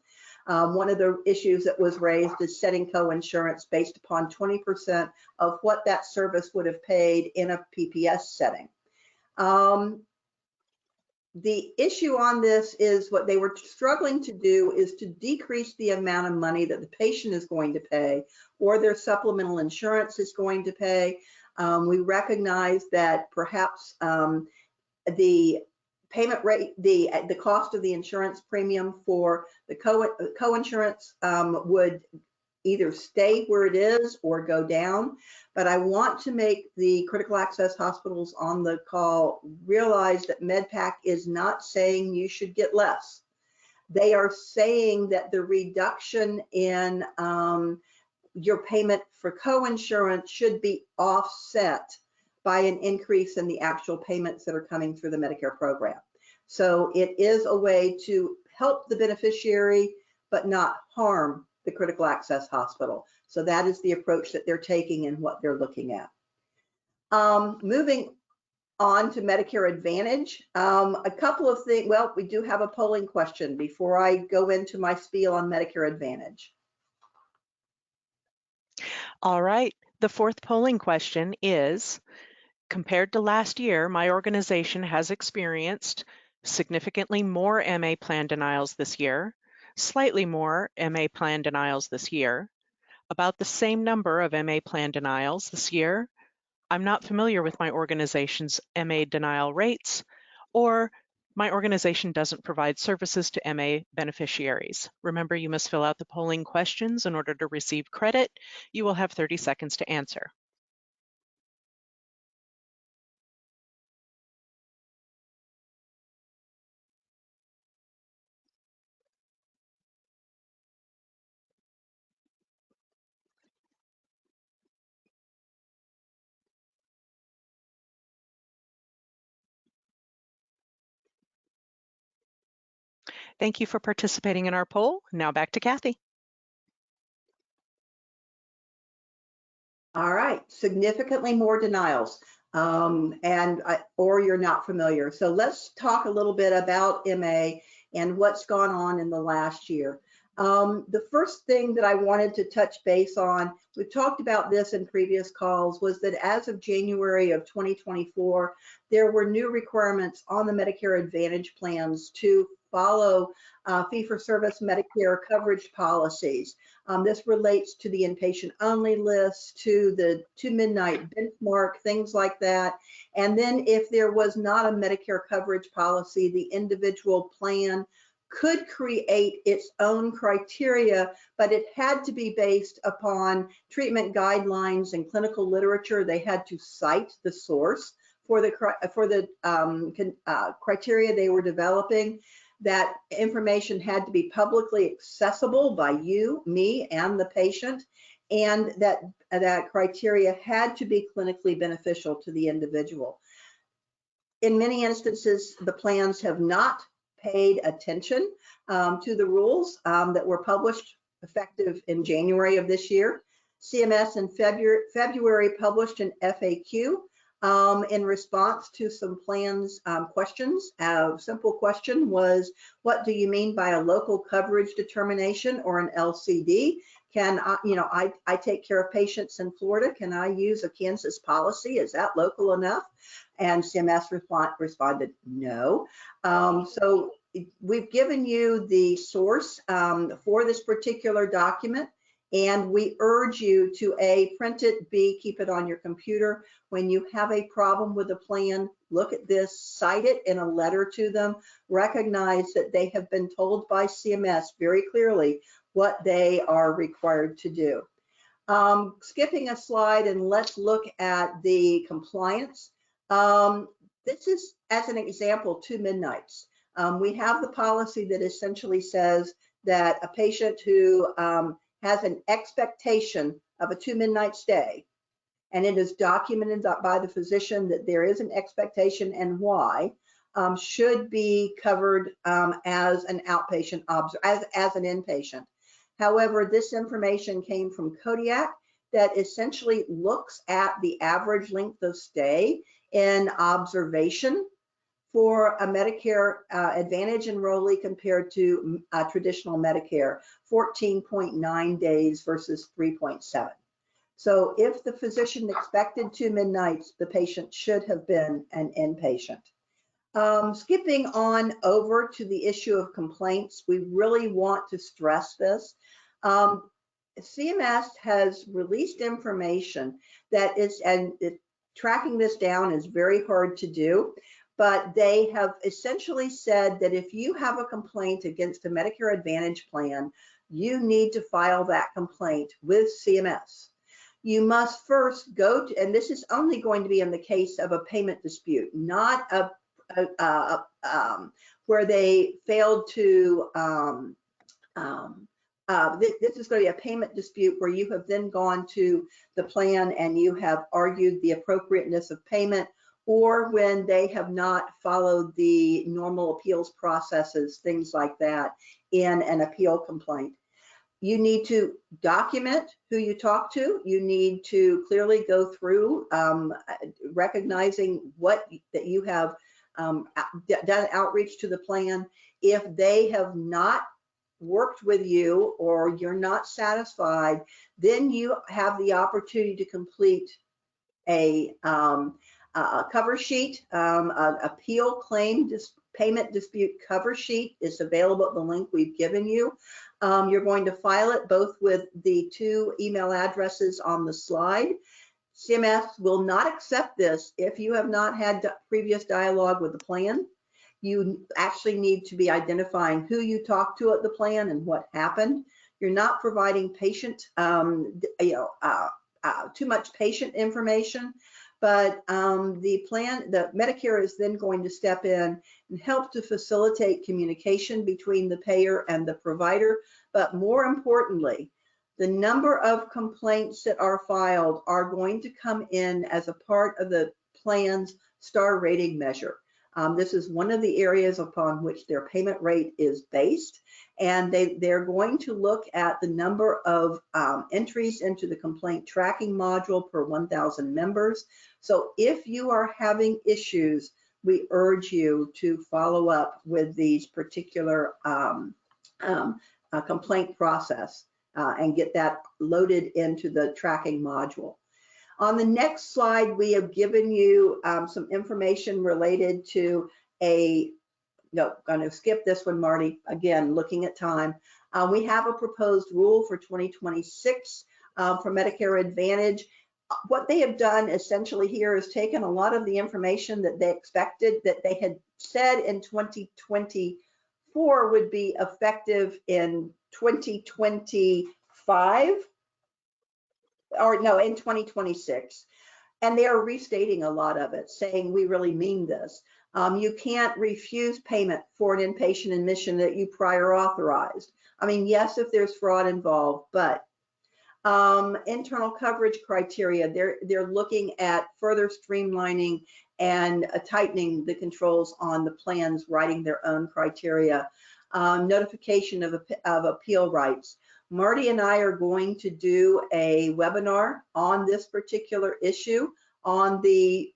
One of the issues that was raised is setting co-insurance based upon 20% of what that service would have paid in a PPS setting. The issue on this is what they were struggling to do is to decrease the amount of money that the patient is going to pay or their supplemental insurance is going to pay. We recognize that perhaps the payment rate, the cost of the insurance premium for the co-insurance would either stay where it is or go down. But I want to make the critical access hospitals on the call realize that MedPAC is not saying you should get less. They are saying that the reduction in your payment for co-insurance should be offset by an increase in the actual payments that are coming through the Medicare program. So it is a way to help the beneficiary, but not harm the critical access hospital. So that is the approach that they're taking and what they're looking at. Moving on to Medicare Advantage, a couple of things. Well, we do have a polling question before I go into my spiel on Medicare Advantage. All right, the fourth polling question is, compared to last year, my organization has experienced significantly more MA plan denials this year, slightly more MA plan denials this year, about the same number of MA plan denials this year. I'm not familiar with my organization's MA denial rates, or my organization doesn't provide services to MA beneficiaries. Remember, you must fill out the polling questions in order to receive credit. You will have 30 seconds to answer. Thank you for participating in our poll. Now back to Kathy. All right, significantly more denials, or you're not familiar. So let's talk a little bit about MA and what's gone on in the last year. The first thing that I wanted to touch base on, we've talked about this in previous calls, was that as of January of 2024, there were new requirements on the Medicare Advantage plans to follow fee-for-service Medicare coverage policies. This relates to the inpatient only list, to the 2 midnight benchmark, things like that. And then if there was not a Medicare coverage policy, the individual plan could create its own criteria, but it had to be based upon treatment guidelines and clinical literature. They had to cite the source for the criteria they were developing. That information had to be publicly accessible by you, me, and the patient, and that criteria had to be clinically beneficial to the individual. In many instances, the plans have not paid attention to the rules that were published effective in January of this year. CMS in February published an FAQ in response to some plans questions. A simple question was, what do you mean by a local coverage determination or an LCD? Can I take care of patients in Florida. Can I use a Kansas policy? Is that local enough? And CMS responded, no. So we've given you the source for this particular document, and we urge you to A, print it, B, keep it on your computer. When you have a problem with a plan, look at this, cite it in a letter to them, recognize that they have been told by CMS very clearly what they are required to do. Skipping a slide, and let's look at the compliance. This is, as an example, 2 midnights. We have the policy that essentially says that a patient who has an expectation of a 2 midnight stay, and it is documented by the physician that there is an expectation and why, should be covered as an outpatient, as an inpatient. However, this information came from Kodiak that essentially looks at the average length of stay in observation for a Medicare Advantage enrollee compared to traditional Medicare, 14.9 days versus 3.7. So if the physician expected 2 midnights, the patient should have been an inpatient. Skipping on over to the issue of complaints, we really want to stress this. CMS has released information that is, and tracking this down is very hard to do, but they have essentially said that if you have a complaint against a Medicare Advantage plan, you need to file that complaint with CMS. You must first go to, and this is only going to be in the case of a payment dispute, not where they failed to, this is going to be a payment dispute where you have then gone to the plan and you have argued the appropriateness of payment, or when they have not followed the normal appeals processes, things like that, in an appeal complaint. You need to document who you talk to. You need to clearly go through recognizing that you have done outreach to the plan. If they have not worked with you or you're not satisfied, then you have the opportunity to complete a cover sheet. An appeal claim payment dispute cover sheet is available at the link we've given you. You're going to file it both with the 2 email addresses on the slide. CMS will not accept this if you have not had previous dialogue with the plan. You actually need to be identifying who you talked to at the plan and what happened. You're not providing patient, too much patient information, but the Medicare is then going to step in and help to facilitate communication between the payer and the provider. But more importantly, the number of complaints that are filed are going to come in as a part of the plan's star rating measure. This is one of the areas upon which their payment rate is based, and they're going to look at the number of entries into the complaint tracking module per 1,000 members. So if you are having issues, we urge you to follow up with these particular complaint process and get that loaded into the tracking module. On the next slide, we have given you some information related to no, going to skip this one, Marty. Again, looking at time. We have a proposed rule for 2026 for Medicare Advantage. What they have done essentially here is taken a lot of the information that they expected, that they had said in 2024 would be effective in 2025, or no, in 2026. And they are restating a lot of it, saying we really mean this. You can't refuse payment for an inpatient admission that you prior authorized. I mean, yes, if there's fraud involved, but internal coverage criteria, they're looking at further streamlining and tightening the controls on the plans writing their own criteria. Notification of appeal rights. Marty and I are going to do a webinar on this particular issue on the,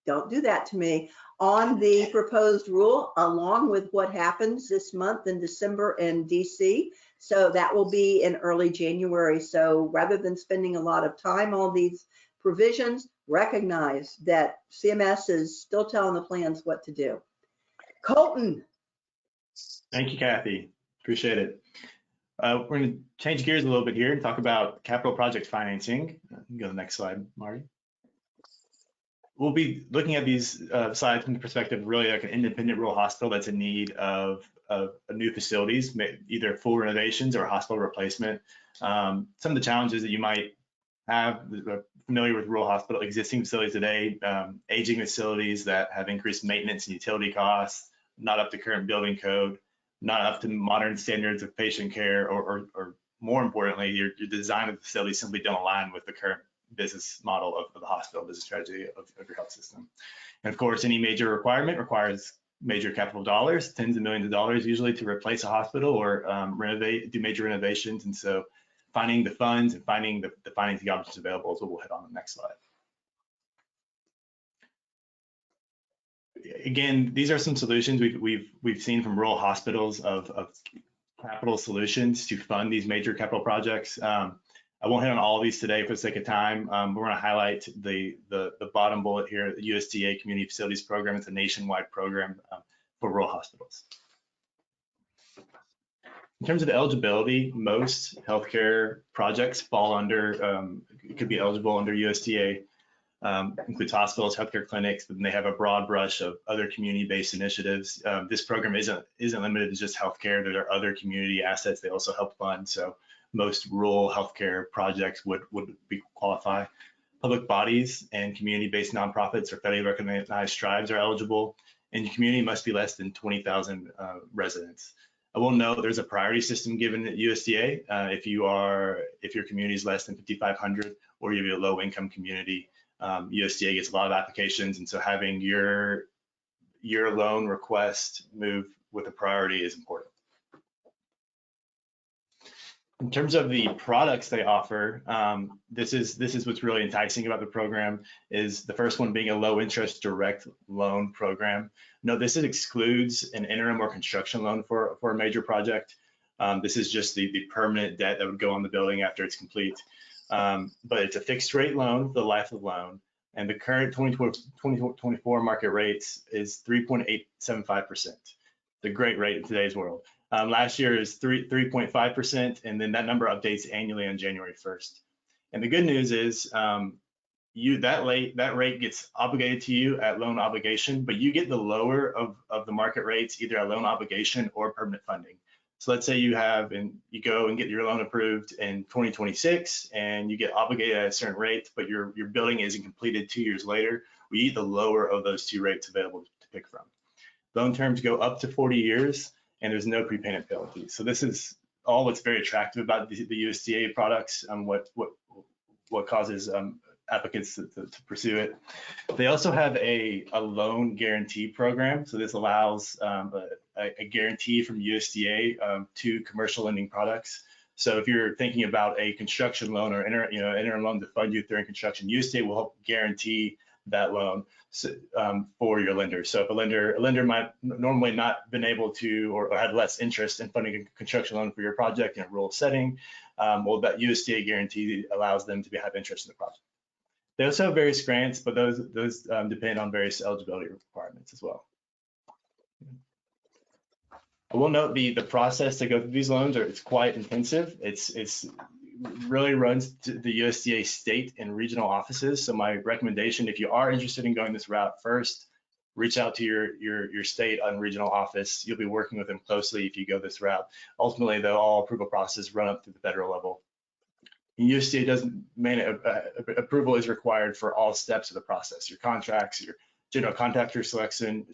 don't do that to me, on the proposed rule, along with what happens this month in December in DC. So that will be in early January. So rather than spending a lot of time on these provisions, recognize that CMS is still telling the plans what to do. Colton. Thank you, Kathy. Appreciate it. We're going to change gears a little bit here and talk about capital project financing. Go to the next slide, Marty. We'll be looking at these slides from the perspective of really like an independent rural hospital that's in need of new facilities, either full renovations or hospital replacement. Some of the challenges that you might have, familiar with rural hospital existing facilities today, aging facilities that have increased maintenance and utility costs, not up to current building code, not up to modern standards of patient care, or more importantly, your design of the facility simply don't align with the current business model of the hospital, business strategy of your health system. And of course, any major requirement requires major capital dollars, tens of millions of dollars usually, to replace a hospital or do major renovations. And so finding the funds and finding the financing options available is what we'll hit on the next slide. Again, these are some solutions we've seen from rural hospitals of capital solutions to fund these major capital projects. I won't hit on all of these today for the sake of time. We're going to highlight the bottom bullet here, the USDA Community Facilities Program. It's a nationwide program for rural hospitals. In terms of eligibility, most healthcare projects fall under, could be eligible under USDA. Includes hospitals, healthcare clinics, but then they have a broad brush of other community-based initiatives. This program isn't limited to just healthcare. There are other community assets they also help fund. So most rural healthcare projects would qualify. Public bodies and community-based nonprofits or federally recognized tribes are eligible, and your community must be less than 20,000 residents. I will note there's a priority system given at USDA if your community is less than 5,500 or you have a low-income community. USDA gets a lot of applications, and so having your loan request move with a priority is important. In terms of the products they offer, this is what's really enticing about the program, is the first one being a low interest direct loan program. No, this excludes an interim or construction loan for a major project. This is just the permanent debt that would go on the building after it's complete. But it's a fixed rate loan for the life of the loan, and the current 2024 market rates is 3.875%. It's a great rate in today's world. Last year is 3.5%, and then that number updates annually on January 1st. And the good news is that rate gets obligated to you at loan obligation, but you get the lower of the market rates either at loan obligation or permanent funding. So let's say you go and get your loan approved in 2026 and you get obligated at a certain rate, but your building isn't completed 2 years later. We get the lower of those two rates available to pick from. Loan terms go up to 40 years and there's no prepayment penalty. So this is all what's very attractive about the USDA products, what causes applicants to pursue it. They also have a loan guarantee program. So this allows a guarantee from USDA to commercial lending products. So if you're thinking about a construction loan or interim loan to fund you during construction, USDA will help guarantee that loan for your lender. So if a lender might normally not been able to or had less interest in funding a construction loan for your project in a rural setting, well, that USDA guarantee allows them to have interest in the project. They also have various grants, but those depend on various eligibility requirements as well. I will note the process to go through these loans it's quite intensive. It's really runs to the USDA state and regional offices. So my recommendation, if you are interested in going this route, first, reach out to your state and regional office. You'll be working with them closely if you go this route. Ultimately, the all approval process run up to the federal level. USDA doesn't approval is required for all steps of the process, your contracts, your general contractor selection,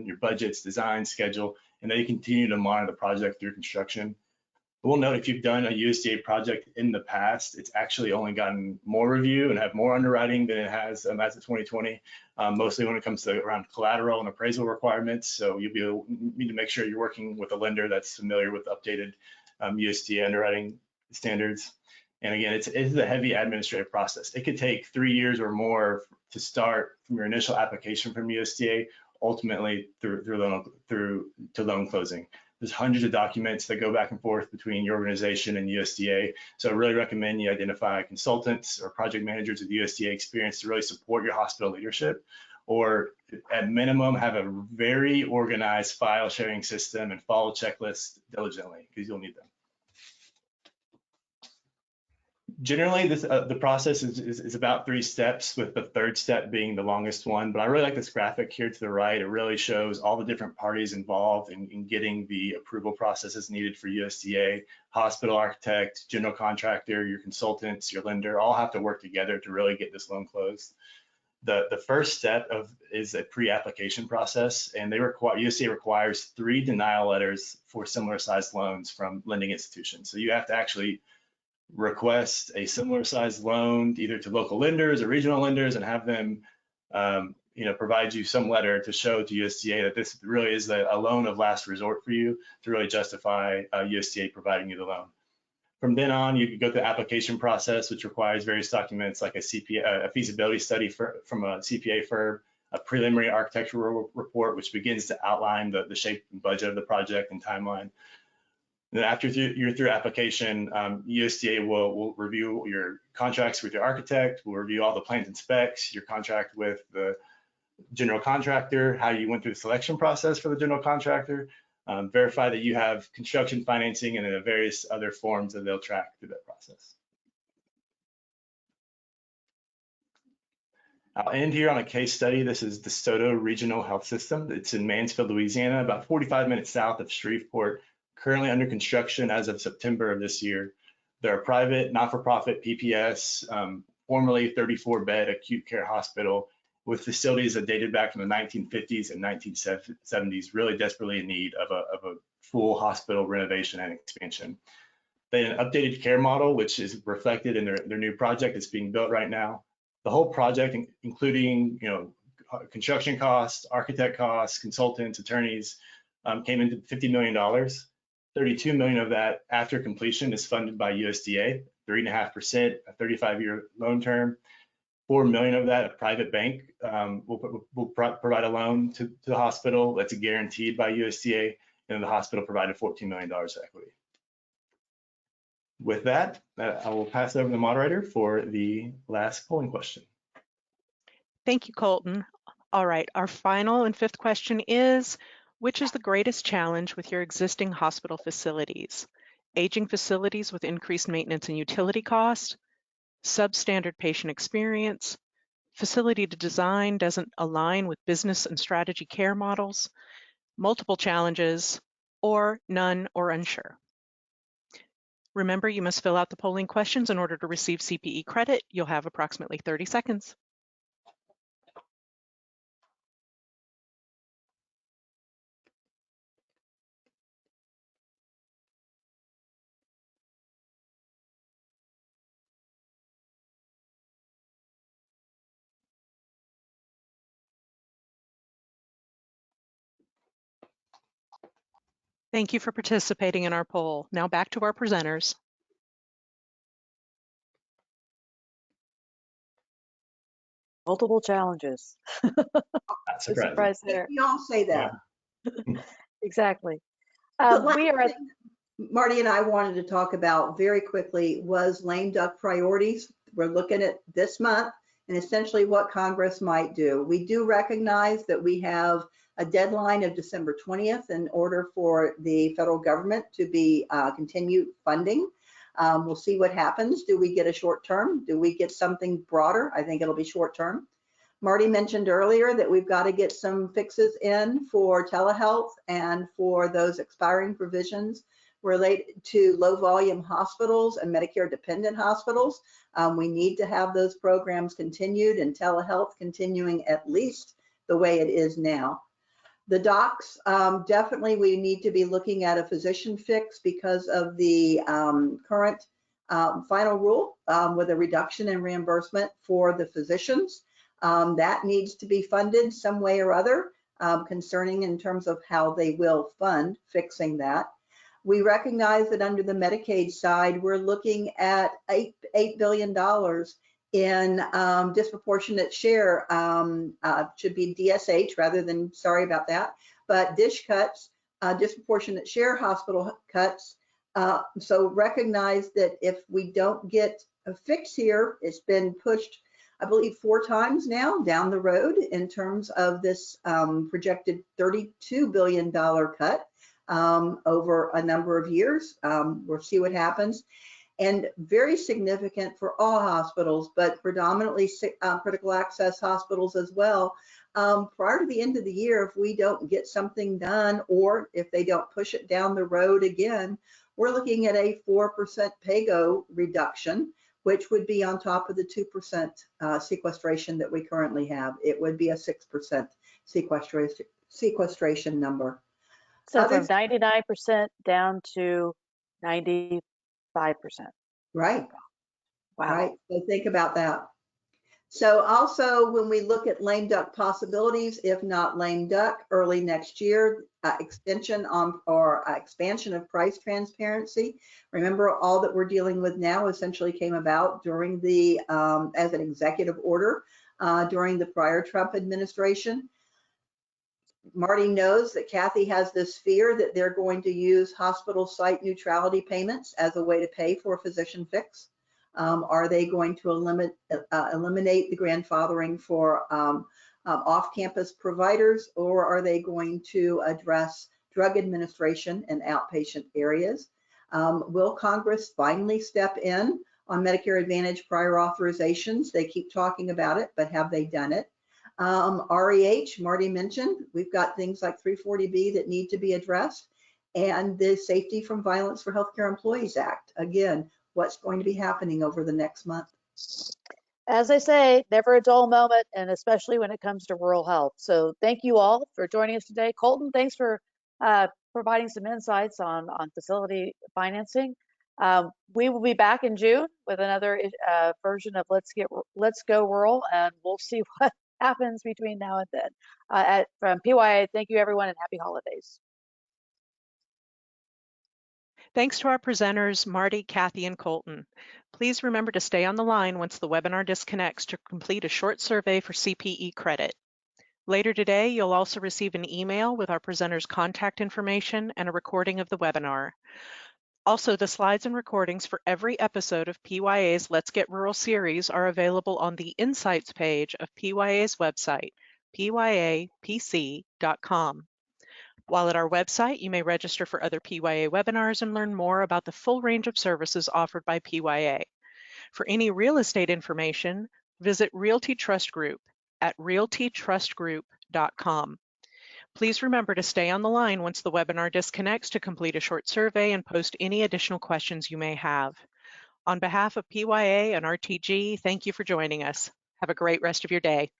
your budgets, design, schedule, and they continue to monitor the project through construction. We'll note if you've done a USDA project in the past, it's actually only gotten more review and have more underwriting than it has as of 2020, mostly when it comes to around collateral and appraisal requirements. So you'll need to make sure you're working with a lender that's familiar with updated USDA underwriting standards. And again, it's a heavy administrative process. It could take 3 years or more to start from your initial application from USDA, ultimately through to loan closing. There's hundreds of documents that go back and forth between your organization and USDA. So I really recommend you identify consultants or project managers with USDA experience to really support your hospital leadership, or at minimum, have a very organized file sharing system and follow checklists diligently because you'll need them. Generally, the process is about 3 steps, with the third step being the longest one. But I really like this graphic here to the right. It really shows all the different parties involved in getting the approval processes needed for USDA. Hospital architect, general contractor, your consultants, your lender, all have to work together to really get this loan closed. The first step is a pre-application process, and USDA requires 3 denial letters for similar sized loans from lending institutions. So you have to actually request a similar sized loan either to local lenders or regional lenders and have them provide you some letter to show to USDA that this really is a loan of last resort for you to really justify USDA providing you the loan. From then on, you can go through the application process, which requires various documents like a feasibility study from a CPA firm, a preliminary architectural report, which begins to outline the shape and budget of the project and timeline. Then after you're through application, USDA will review your contracts with your architect, will review all the plans and specs, your contract with the general contractor, how you went through the selection process for the general contractor, verify that you have construction financing and then various other forms that they'll track through that process. I'll end here on a case study. This is the DeSoto Regional Health System. It's in Mansfield, Louisiana, about 45 minutes south of Shreveport, currently under construction as of September of this year. They're a private, not-for-profit PPS, formerly 34-bed acute care hospital with facilities that dated back from the 1950s and 1970s, really desperately in need of a full hospital renovation and expansion. They had an updated care model, which is reflected in their new project that's being built right now. The whole project, including construction costs, architect costs, consultants, attorneys, came into $50 million. 32 million of that after completion is funded by USDA, 3.5%, a 35-year loan term. 4 million of that, a private bank will provide a loan to the hospital that's guaranteed by USDA, and the hospital provided $14 million of equity. With that, I will pass it over to the moderator for the last polling question. Thank you, Colton. All right, our final and 5th question is, which is the greatest challenge with your existing hospital facilities? Aging facilities with increased maintenance and utility cost, substandard patient experience, facility design doesn't align with business and strategy care models, multiple challenges, or none or unsure. Remember, you must fill out the polling questions in order to receive CPE credit. You'll have approximately 30 seconds. Thank you for participating in our poll. Now back to our presenters. Multiple challenges. Not No surprising. surprise there. We all say that. Exactly. The last We are at thing Marty and I wanted to talk about very quickly was lame duck priorities. We're looking at this month and essentially what Congress might do. We do recognize that we have a deadline of December 20th in order for the federal government to be continued funding. We'll see what happens. Do we get a short term? Do we get something broader? I think it'll be short term. Marty mentioned earlier that we've got to get some fixes in for telehealth and for those expiring provisions related to low volume hospitals and Medicare dependent hospitals. We need to have those programs continued and telehealth continuing at least the way it is now. The docs, definitely we need to be looking at a physician fix because of the current final rule with a reduction in reimbursement for the physicians. That needs to be funded some way or other, concerning in terms of how they will fund fixing that. We recognize that under the Medicaid side, we're looking at $8 billion in disproportionate share, should be DSH rather than, sorry about that, but DSH cuts, disproportionate share hospital cuts. So recognize that if we don't get a fix here, it's been pushed, I believe 4 times now down the road in terms of this projected $32 billion cut over a number of years. We'll see what happens. And very significant for all hospitals, but predominantly critical access hospitals as well. Prior to the end of the year, if we don't get something done, or if they don't push it down the road again, we're looking at a 4% PAYGO reduction, which would be on top of the 2% sequestration that we currently have. It would be a 6% sequestration number. so from 99% down to 95%. Right. Wow. Right. So think about that. So also when we look at lame duck possibilities, if not lame duck, early next year, extension on or expansion of price transparency. Remember, all that we're dealing with now essentially came about during the as an executive order during the prior Trump administration. Marty knows that Kathy has this fear that they're going to use hospital site neutrality payments as a way to pay for a physician fix. Are they going to eliminate the grandfathering for off-campus providers, or are they going to address drug administration in outpatient areas? Will Congress finally step in on Medicare Advantage prior authorizations? They keep talking about it, but have they done it? REH, Marty mentioned, we've got things like 340B that need to be addressed, and the Safety from Violence for Healthcare Employees Act. Again, what's going to be happening over the next month? As I say, never a dull moment, and especially when it comes to rural health. So thank you all for joining us today. Colton, thanks for providing some insights on facility financing. We will be back in June with another version of Let's Go Rural, and we'll see what happens between now and then. From PYA, thank you everyone, and happy holidays. Thanks to our presenters, Marty, Kathy, and Colton. Please remember to stay on the line once the webinar disconnects to complete a short survey for CPE credit. Later today, you'll also receive an email with our presenters' contact information and a recording of the webinar. Also, the slides and recordings for every episode of PYA's Let's Get Rural series are available on the Insights page of PYA's website, pyapc.com. While at our website, you may register for other PYA webinars and learn more about the full range of services offered by PYA. For any real estate information, visit Realty Trust Group at realtytrustgroup.com. Please remember to stay on the line once the webinar disconnects to complete a short survey and post any additional questions you may have. On behalf of PYA and RTG, thank you for joining us. Have a great rest of your day.